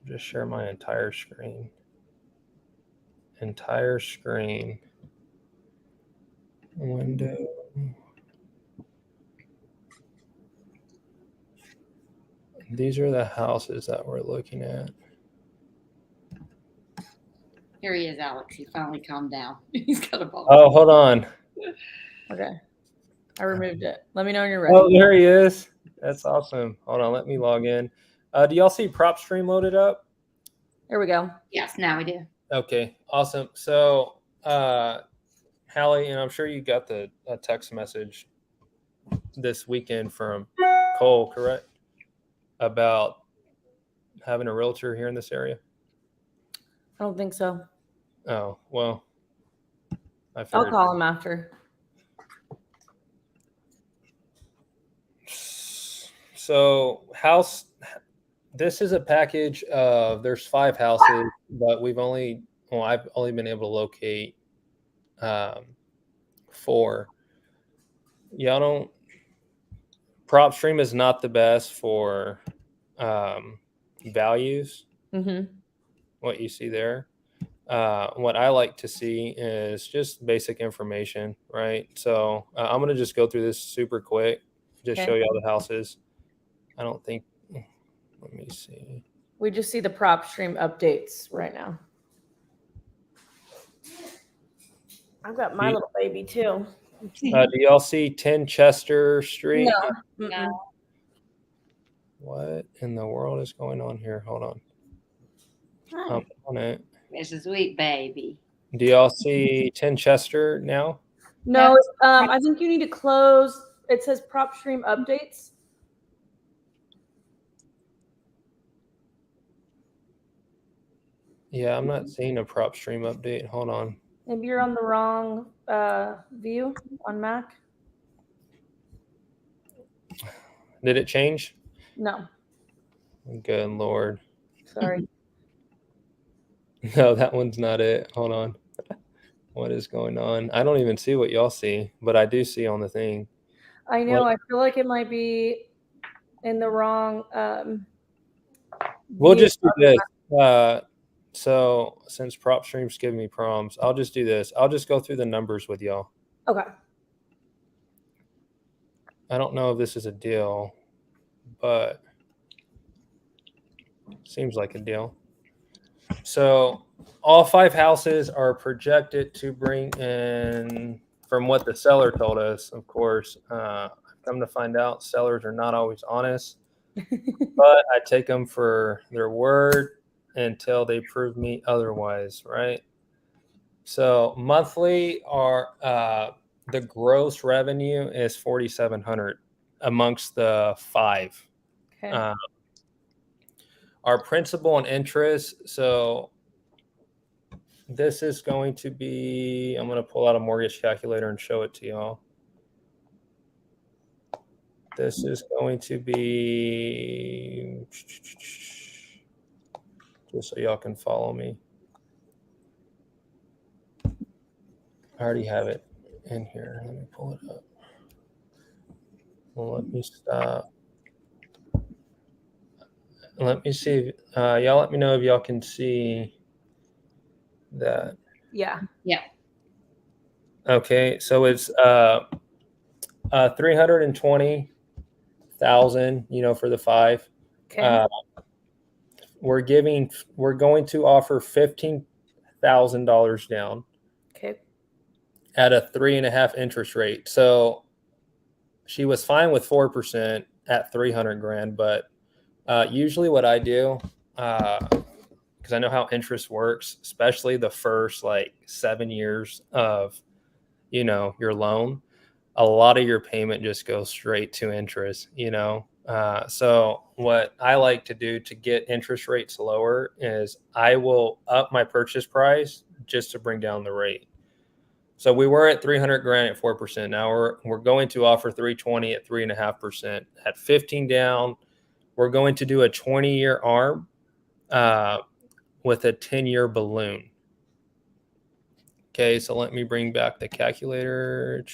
Just share my entire screen. Entire screen. Window. These are the houses that we're looking at. Here he is, Alex. He finally calmed down. He's got a ball. Oh, hold on. Okay. I removed it. Let me know when you're ready. Oh, there he is. That's awesome. Hold on. Let me log in. Do y'all see PropStream loaded up? There we go. Yes, now we do. Okay, awesome. So, Hallie, and I'm sure you got a text message this weekend from Cole, correct? About having a realtor here in this area? I don't think so. Oh, well. I'll call him after. So this is a package of, there's 5 houses, but I've only been able to locate 4. PropStream is not the best for values. What you see there. What I like to see is just basic information, right? So I'm going to just go through this super quick, just show you all the houses. I don't think, let me see. We just see the PropStream updates right now. I've got my little baby too. Do y'all see 10 Chester Street? No. What in the world is going on here? Hold on. I'm on it. It's a sweet baby. Do y'all see 10 Chester now? No, I think you need to close. It says PropStream updates. Yeah, I'm not seeing a prop stream update. Hold on. Maybe you're on the wrong view on Mac. Did it change? No, Good Lord. sorry. No, that one's not it. Hold on. What is going on? I don't even see what y'all see, but I do see on the thing. I know. I feel like it might be in the wrong. We'll View. just do this. So since prop streams give me prompts, I'll just do this. I'll just go through the numbers with y'all. Okay. I don't know if this is a deal, but seems like a deal. So all 5 houses are projected to bring in, from what the seller told us, of course, I've come to find out sellers are not always honest, but I take them for their word until they prove me otherwise, right? So monthly the gross revenue is 4,700 amongst the 5. Okay. Our principal and interest, so this is going to be, I'm going to pull out a mortgage calculator and show it to y'all. This is going to be, just so y'all can follow me. I already have it in here. Let me pull it up. Well, let me stop. Let me see. Y'all let me know if y'all can see that. Yeah. Yeah. Okay, so it's 320,000, for the 5. Okay. We're going to offer $15,000 down Okay. at a 3.5 interest rate. So she was fine with 4% at 300 grand, but usually what I do, because I know how interest works, especially the first 7 years of your loan, a lot of your payment just goes straight to interest. So what I like to do to get interest rates lower is I will up my purchase price just to bring down the rate. So we were at 300 grand at 4%. Now we're going to offer 320 at 3.5% at 15 down. We're going to do a 20-year ARM with a 10-year balloon. Okay, so let me bring back the calculator.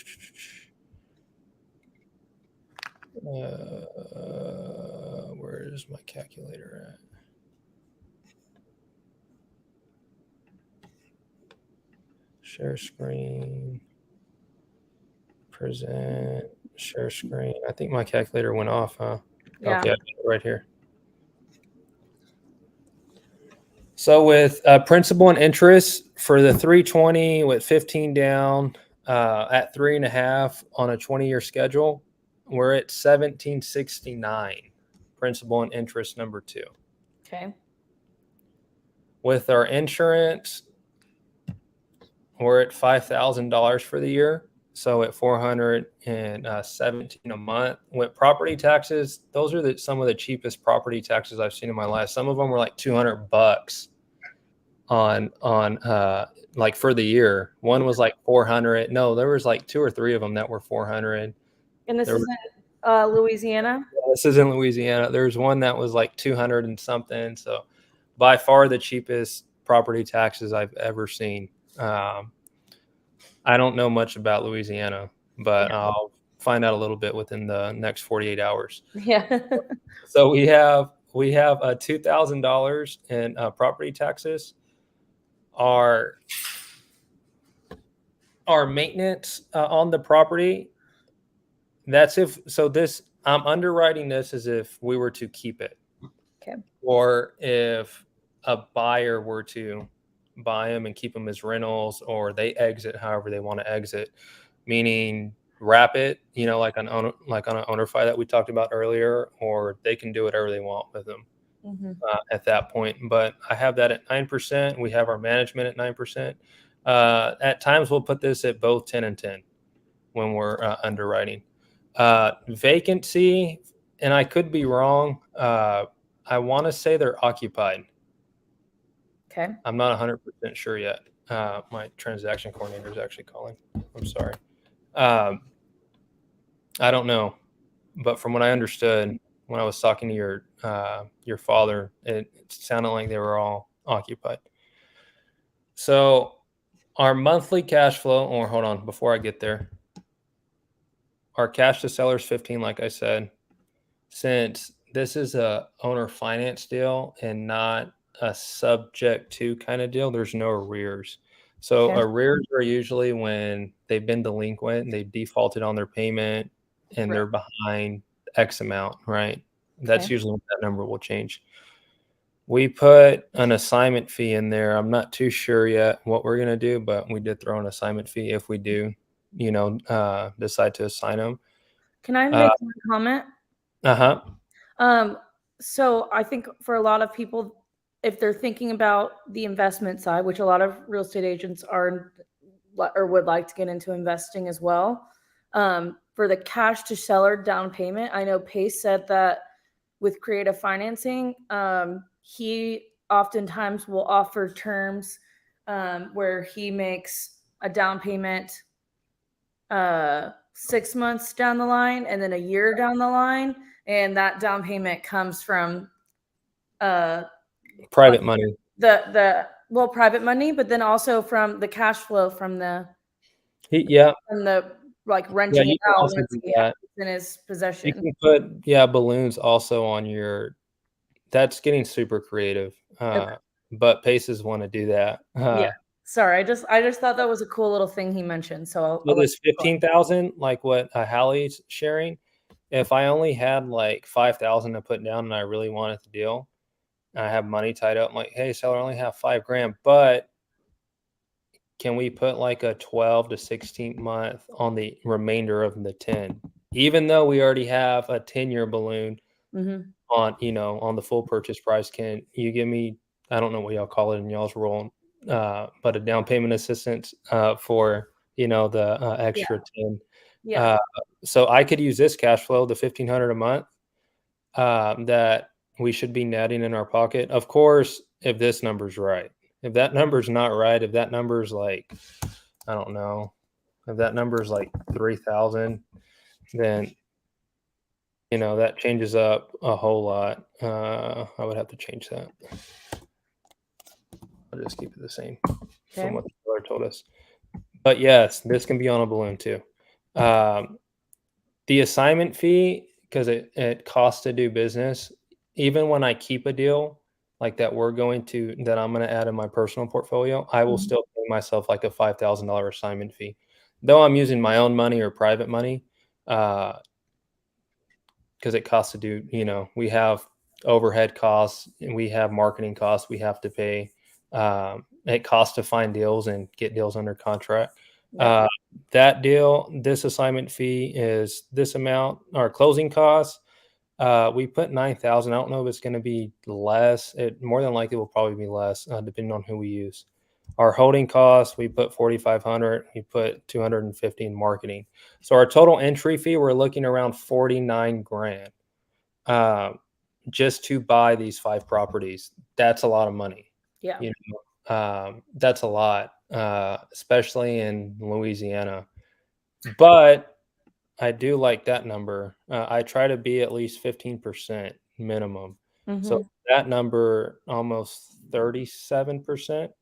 Where is my calculator at? Share screen. Present. Share screen. I think my calculator went off, huh? Yeah. Okay, I got it right here. So with principal and interest for the 320 with 15 down at 3.5 on a 20-year schedule, we're at 1769 principal and interest number 2. Okay. With our insurance, we're at $5,000 for the year. So at 417 a month. With property taxes, those are some of the cheapest property taxes I've seen in my life. Some of them were like $200 on for the year. One was like 400. No, there was like 2 or 3 of them that were 400. And this There is in Louisiana? This is in Louisiana. There's one that was like 200 and something. So by far the cheapest property taxes I've ever seen. I don't know much about Louisiana, but I'll find out a little bit within the next 48 hours. Yeah. So we have $2,000 in property taxes. Our maintenance on the property, I'm underwriting this as if we were to keep it. Okay. Or if a buyer were to buy them and keep them as rentals, or they exit however they want to exit, meaning wrap it, like on an owner-fi that we talked about earlier, or they can do whatever they want with them at that point. But I have that at 9%. We have our management at 9%. At times we'll put this at both 10 and 10 when we're underwriting. Vacancy, and I could be wrong. I want to say they're occupied. Okay. I'm not 100% sure yet. My transaction coordinator is actually calling. I'm sorry. I don't know, but from what I understood when I was talking to your father, it sounded like they were all occupied. So our monthly cash flow, or hold on, before I get there, our cash to sellers 15, like I said, since this is a owner finance deal and not a subject to kind of deal, there's no arrears. So Okay. arrears are usually when they've been delinquent and they've defaulted on their payment and Right. they're behind X amount, right? That's Okay. usually when that number will change. We put an assignment fee in there. I'm not too sure yet what we're going to do, but we did throw an assignment fee if we do, decide to assign them. Can I make one comment? Uh-huh. So I think for a lot of people, if they're thinking about the investment side, which a lot of real estate agents are or would like to get into investing as well, for the cash to seller down payment, I know Pace said that with creative financing, he oftentimes will offer terms where he makes a down payment 6 months down the line and then a year down the line, and that down payment comes from Private money. the private money, but then also from the cash flow from the Yeah, like yeah, renting you it can out also once do he has that. it in his You possession. can put balloons also on your. That's getting super creative, Okay. but Paces want to do that. Yeah. Sorry, I just thought that was a cool little thing he mentioned. So I'll With let this 15,000, like what Hallie's sharing, if I only had like 5,000 to put down and I really wanted the deal, and I have money tied up, I'm like, hey, seller, I only have $5,000, but can we put like a 12 to 16 month on the remainder of the 10? Even though we already have a 10-year balloon Mhm. on the full purchase price, can you give me, I don't know what y'all call it in y'all's role, but a down payment assistance for the extra 10. Yeah. So I could use this cash flow, the 1,500 a month, that we should be netting in our pocket. Of course, if this number's right. If that number's not right, if that number's like, I don't know, if that number's like 3,000, then that changes up a whole lot. I would have to change that. I'll just keep it the same from what the seller told us. But yes, this can be on a balloon too. The assignment fee, because it costs to do business, even when I keep a deal like that that I'm going to add in my personal portfolio, I will Mhm. still pay myself like a $5,000 assignment fee. Though I'm using my own money or private money, because it costs to do, we have overhead costs and we have marketing costs we have to pay. It costs to find deals and get deals under contract. Yeah. That deal, this assignment fee is this amount. Our closing costs, we put 9,000. I don't know if it's going to be less. It more than likely will probably be less, depending on who we use. Our holding costs, we put 4,500. We put 250 in marketing. So our total entry fee, we're looking around 49 grand, just to buy these 5 properties. That's a lot of money. Yeah. That's a lot, especially in Louisiana. But I do like that number. I try to be at least 15% minimum. So Mhm. that number, almost 37%,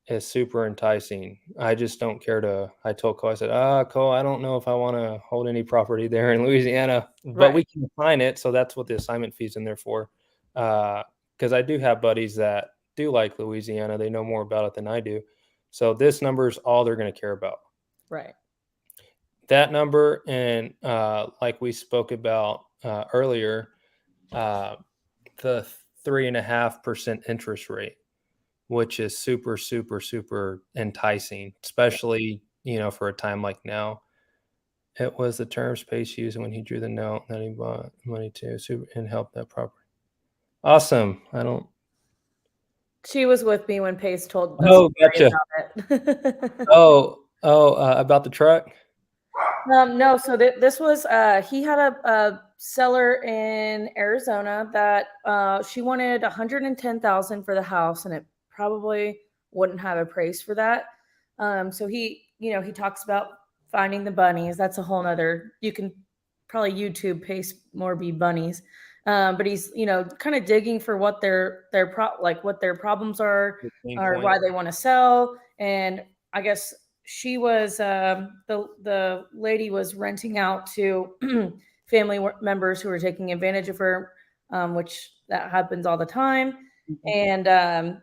is super enticing. I just don't care I told Cole, I said, Cole, I don't know if I want to hold any property there in Louisiana, but Right. we can assign it. So that's what the assignment fee's in there for. Because I do have buddies that do like Louisiana. They know more about it than I do. So this number is all they're going to care about. Right. That number, and like we spoke about earlier, the 3.5% interest rate, which is super, super, super enticing, especially, for a time like now. It was the terms Pace used when he drew the note that he bought money to and helped that property. Awesome. She was with me when Pace told the Oh, story gotcha. about it. About the truck? No, so this was he had a seller in Arizona that she wanted 110,000 for the house, and it probably wouldn't have a price for that. So he, he talks about finding the bunnies. That's a whole nother, you can probably YouTube Pace Morby bunnies. But he's, kind of digging for what what their problems are, or why they want to sell. And I guess she was, the lady was renting out to family members who were taking advantage of her, which that happens all the time. And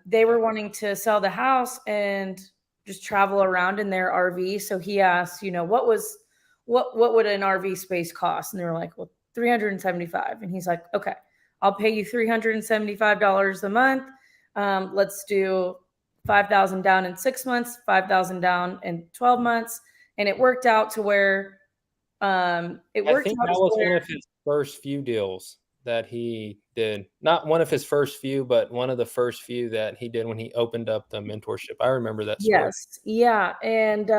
they were wanting to sell the house and just travel around in their RV. So he asked, what would an RV space cost? And they were like, well, $375. And he's like, okay, I'll pay you $375 a month. Let's do 5,000 down in 6 months, 5,000 down in 12 months. And it worked out to where, I think that was one of his first few deals that he did. Not one of his first few, but one of the first few that he did when he opened up the mentorship. I remember that story. Yes. Yeah. And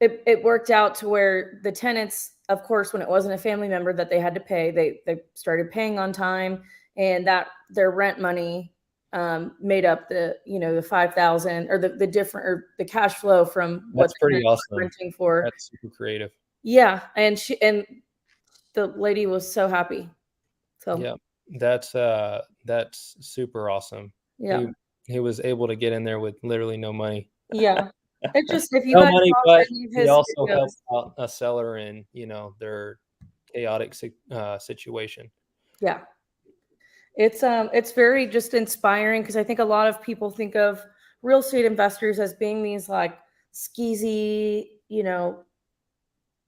it worked out to where the tenants, of course, when it wasn't a family member that they had to pay, they started paying on time, and that their rent money made up the 5,000 or the different, or the cash flow from what That's pretty awesome. Renting for. That's super creative. Yeah. And the lady was so happy. So yeah, that's super awesome. Yeah. He was able to get in there with literally no money. Yeah. It's just, if you No guys money, watch but any of he his also videos, helped out a seller in, their chaotic situation. yeah, it's very just inspiring, because I think a lot of people think of real estate investors as being these like skeezy,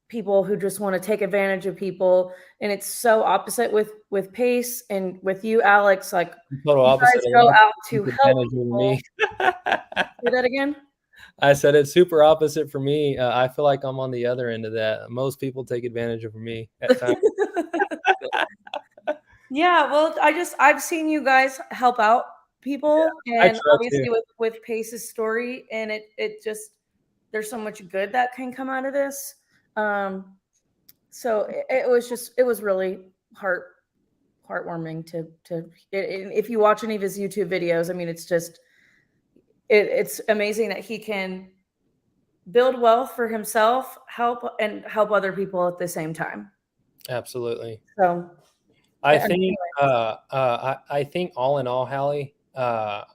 people who just want to take advantage of people, and it's so opposite with Pace and with you, Alex. Like, Total you opposite. guys go out to Take help advantage of people. me. Say that again. I said it's super opposite for me. I feel like I'm on the other end of that. Most people take advantage of me at times. Yeah, well, I've seen you guys help out people, I and try obviously to. with Pace's story, and it just, there's so much good that can come out of this. So it was really heartwarming if you watch any of his YouTube videos. I mean, it's just it's amazing that he can build wealth for himself, help other people at the same time. Absolutely. So I think I think all in all, Hallie, a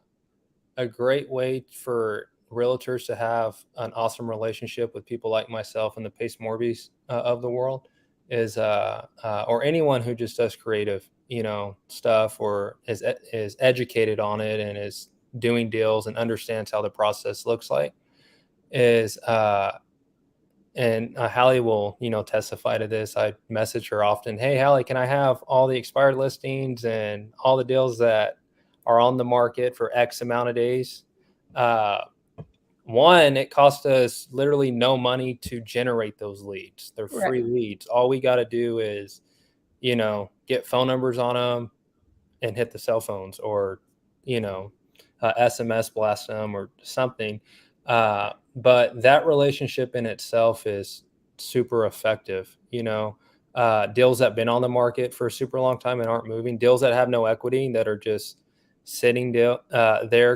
great way for realtors to have an awesome relationship with people like myself and the Pace Morbies of the world is or anyone who just does creative, stuff, or is educated on it and is doing deals and understands how the process looks like, is and Hallie will, testify to this. I message her often. Hey, Hallie, can I have all the expired listings and all the deals that are on the market for X amount of days? One, it costs us literally no money to generate those leads. They're free leads. All we got to do is, get phone numbers on them and hit the cell phones, or, SMS blast them or something. But that relationship in itself is super effective. Deals that have been on the market for a super long time and aren't moving, deals that have no equity, that are just sitting there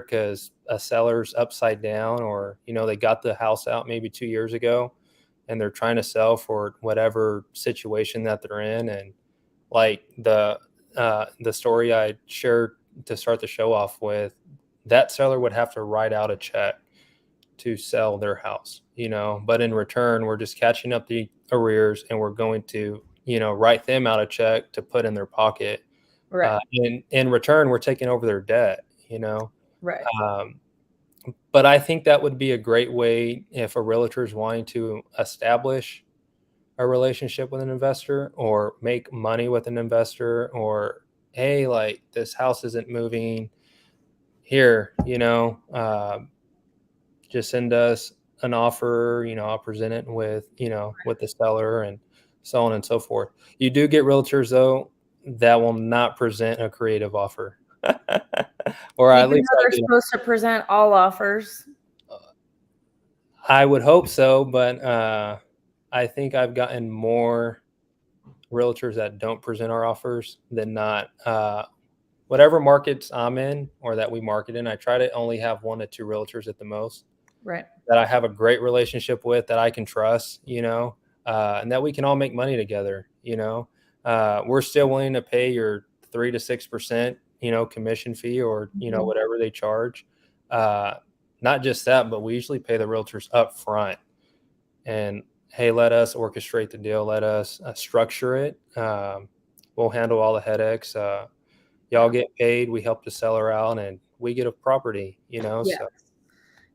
because a seller's upside down, or, they got the house out maybe 2 years ago and they're trying to sell for whatever situation that they're in. And like the story I shared to start the show off with, that seller would have to write out a check to sell their house, but in return, we're just catching up the arrears, and we're going to, write them out a check to put in their pocket. Right. In return, we're taking over their debt, Right. But I think that would be a great way if a realtor is wanting to establish a relationship with an investor or make money with an investor, or, hey, like, this house isn't moving here, just send us an offer, I'll present it with, with the seller, and so on and so forth. You do get realtors, though, that will not present a creative offer. Or at least they're supposed to present all offers. I would hope so, but I think I've gotten more realtors that don't present our offers than not. whatever markets I'm in or that we market in, I try to only have 1 to 2 realtors at the most Right. that I have a great relationship with, that I can trust, and that we can all make money together. We're still willing to pay your 3 to 6%, commission fee, or, Mhm. whatever they charge. Not just that, but we usually pay the realtors up front, and hey, let us orchestrate the deal. Let us structure it. We'll handle all the headaches. Y'all get paid. We help the seller out, and we get a property, Yeah. so.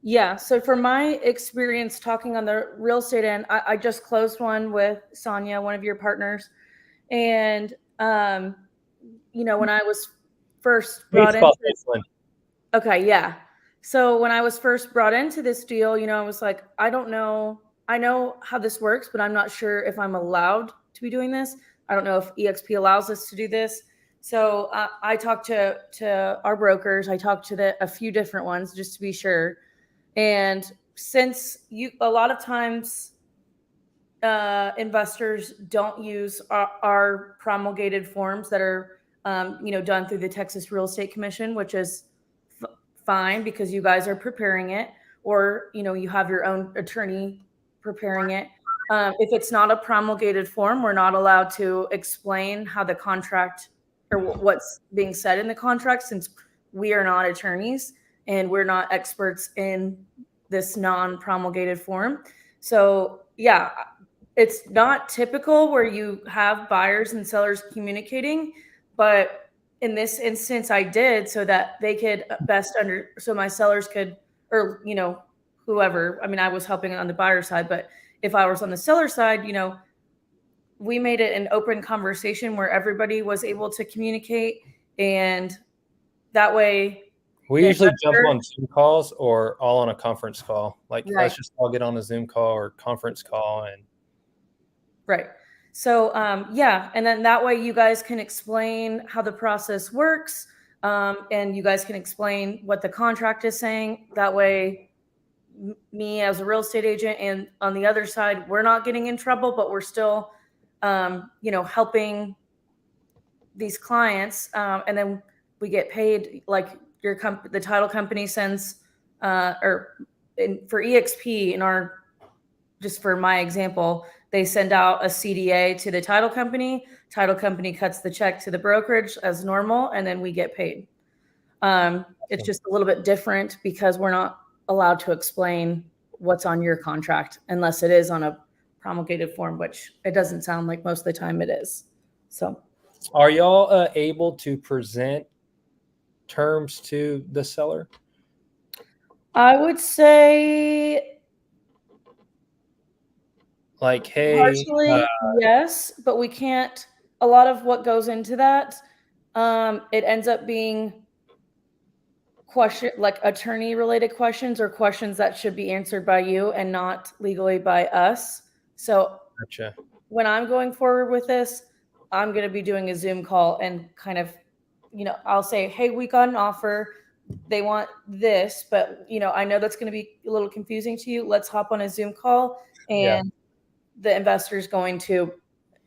Yeah. So from my experience talking on the real estate end, I just closed one with Sonia, one of your partners. And, when I was first brought into this, okay. Yeah. So when I was first brought into this deal, I was like, I don't know. I know how this works, but I'm not sure if I'm allowed to be doing this. I don't know if EXP allows us to do this. So I talked to our brokers. I talked to a few different ones just to be sure. And since a lot of times investors don't use our promulgated forms that are, done through the Texas Real Estate Commission, which is fine because you guys are preparing it, or, you have your own attorney preparing it. If it's not a promulgated form, we're not allowed to explain how the contract or what's being said in the contract, since we are not attorneys and we're not experts in this non-promulgated form. So yeah, it's not typical where you have buyers and sellers communicating, but in this instance I did, so that they could so my sellers could, or, whoever, I mean, I was helping on the buyer side, but if I was on the seller side, we made it an open conversation where everybody was able to communicate. And that way We the usually jump investor, on Zoom calls or all on a conference call. Like, right, let's just all get on a Zoom call or conference call. And right. So yeah, and then that way you guys can explain how the process works, and you guys can explain what the contract is saying. That way, me as a real estate agent, and on the other side, we're not getting in trouble, but we're still, helping these clients, and then we get paid. Like the title company sends, for EXP in our, just for my example, they send out a CDA to the title company. Title company cuts the check to the brokerage as normal, and then we get paid. It's just a little bit different because we're not allowed to explain what's on your contract unless it is on a promulgated form, which it doesn't sound like most of the time it is. So, are y'all able to present terms to the seller? I would say Like, hey, partially yes, but we can't. A lot of what goes into that, it ends up being like attorney related questions, or questions that should be answered by you and not legally by us. So gotcha. when I'm going forward with this, I'm going to be doing a Zoom call and kind of, I'll say, hey, we got an offer. They want this, but I know that's going to be a little confusing to you. Let's hop on a Zoom call, and the investor is going to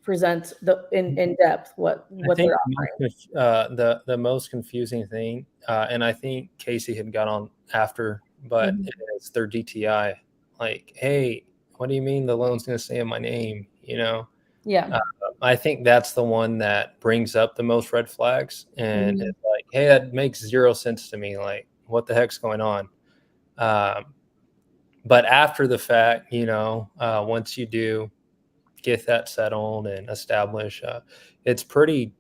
present in depth what they're offering. The most confusing thing, and I think Casey had got on after, but it's their DTI. Like, hey, what do you mean the loan's going to stay in my name? Yeah. I think that's the one that brings up the most red flags, and it's like, hey, that makes zero sense to me. Like, what the heck's going on? But after the fact, once you do get that settled and establish, it's pretty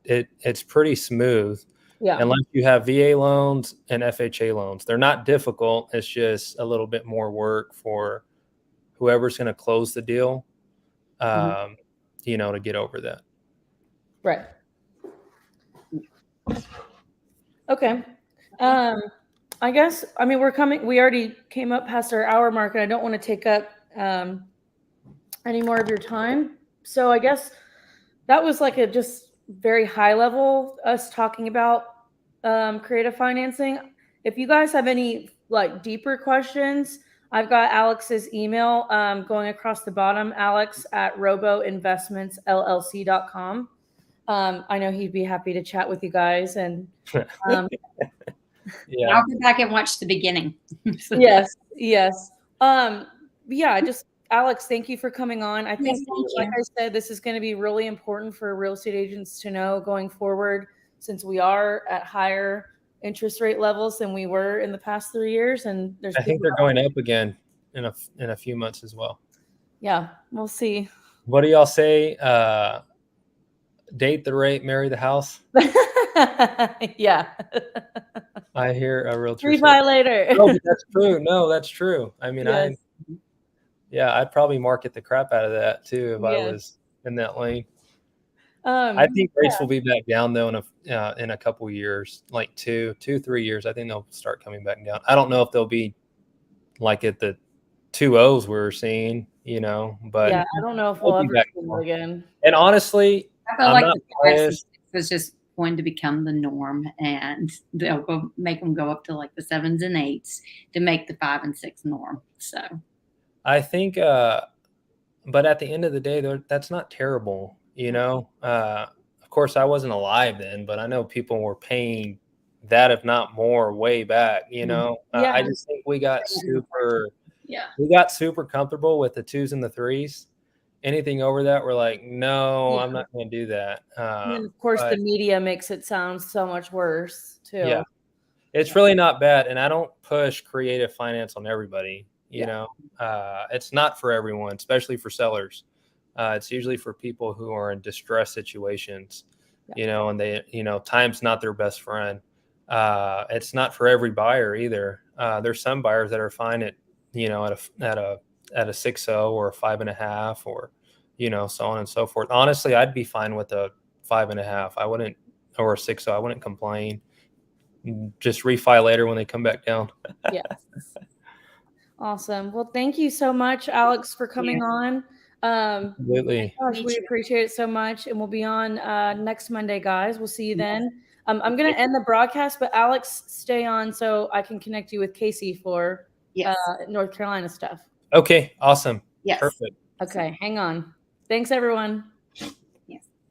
smooth. Yeah. Unless you have VA loans and FHA loans, they're not difficult. It's just a little bit more work for whoever's going to close the deal, to get over that. Right. Okay. I guess, we already came up past our hour mark, and I don't want to take up any more of your time. So I guess that was like a just very high level, us talking about creative financing. If you guys have any like deeper questions, I've got Alex's email going across the bottom, alex@roboinvestmentsllc.com. I know he'd be happy to chat with you guys. And Yeah. I'll go back and watch the beginning. yes. Yeah, just Alex, thank you for coming on. I think, Yes, thank like you. I said, this is going to be really important for real estate agents to know going forward, since we are at higher interest rate levels than we were in the past 3 years. And there's I think they're going up again in a few months as well. Yeah, we'll see. What do y'all say? Date the rate, marry the house. Yeah. I hear a realtor say, Refi later. no, but that's true. No, that's true. I mean, Yes. I'd probably market the crap out of that too if I Yes. was in that lane. I think rates will be back down though in a couple years, like 3 years. I think they'll start coming back down. I don't know if they'll be like at the 2.0s we're seeing, but yeah, I don't know if we'll we'll be ever back see more. it again. And honestly, I feel I'm like not the 5 and biased. 6 was just going to become the norm, and they'll make them go up to like the 7s and 8s to make the 5 and 6 norm. So I think, but at the end of the day, that's not terrible, Of course, I wasn't alive then, but I know people were paying that, if not more, way back. Yeah. I just think we got super comfortable with the 2s and the 3s. Anything over that, we're like, no, I'm not going to do that. And of course, the media makes it sound so much worse too. Yeah, it's really not bad, and I don't push creative finance on everybody. It's not for everyone, especially for sellers. It's usually for people who are in distress situations, and they, time's not their best friend. It's not for every buyer either. There's some buyers that are fine at, at a 6.0 or a 5.5 or, so on and so forth. Honestly, I'd be fine with a 5.5. I wouldn't, or a 6.0. I wouldn't complain. Just refi later when they come back down. Yes. Awesome. Well, thank you so much, Alex, for coming on. Absolutely. Gosh, we appreciate it so much. And we'll be on next Monday, guys. We'll see you then. I'm going to end the broadcast, but Alex, stay on so I can connect you with Casey for North Carolina stuff. Okay. Awesome. yes. Perfect. Okay. Hang on. Thanks, everyone.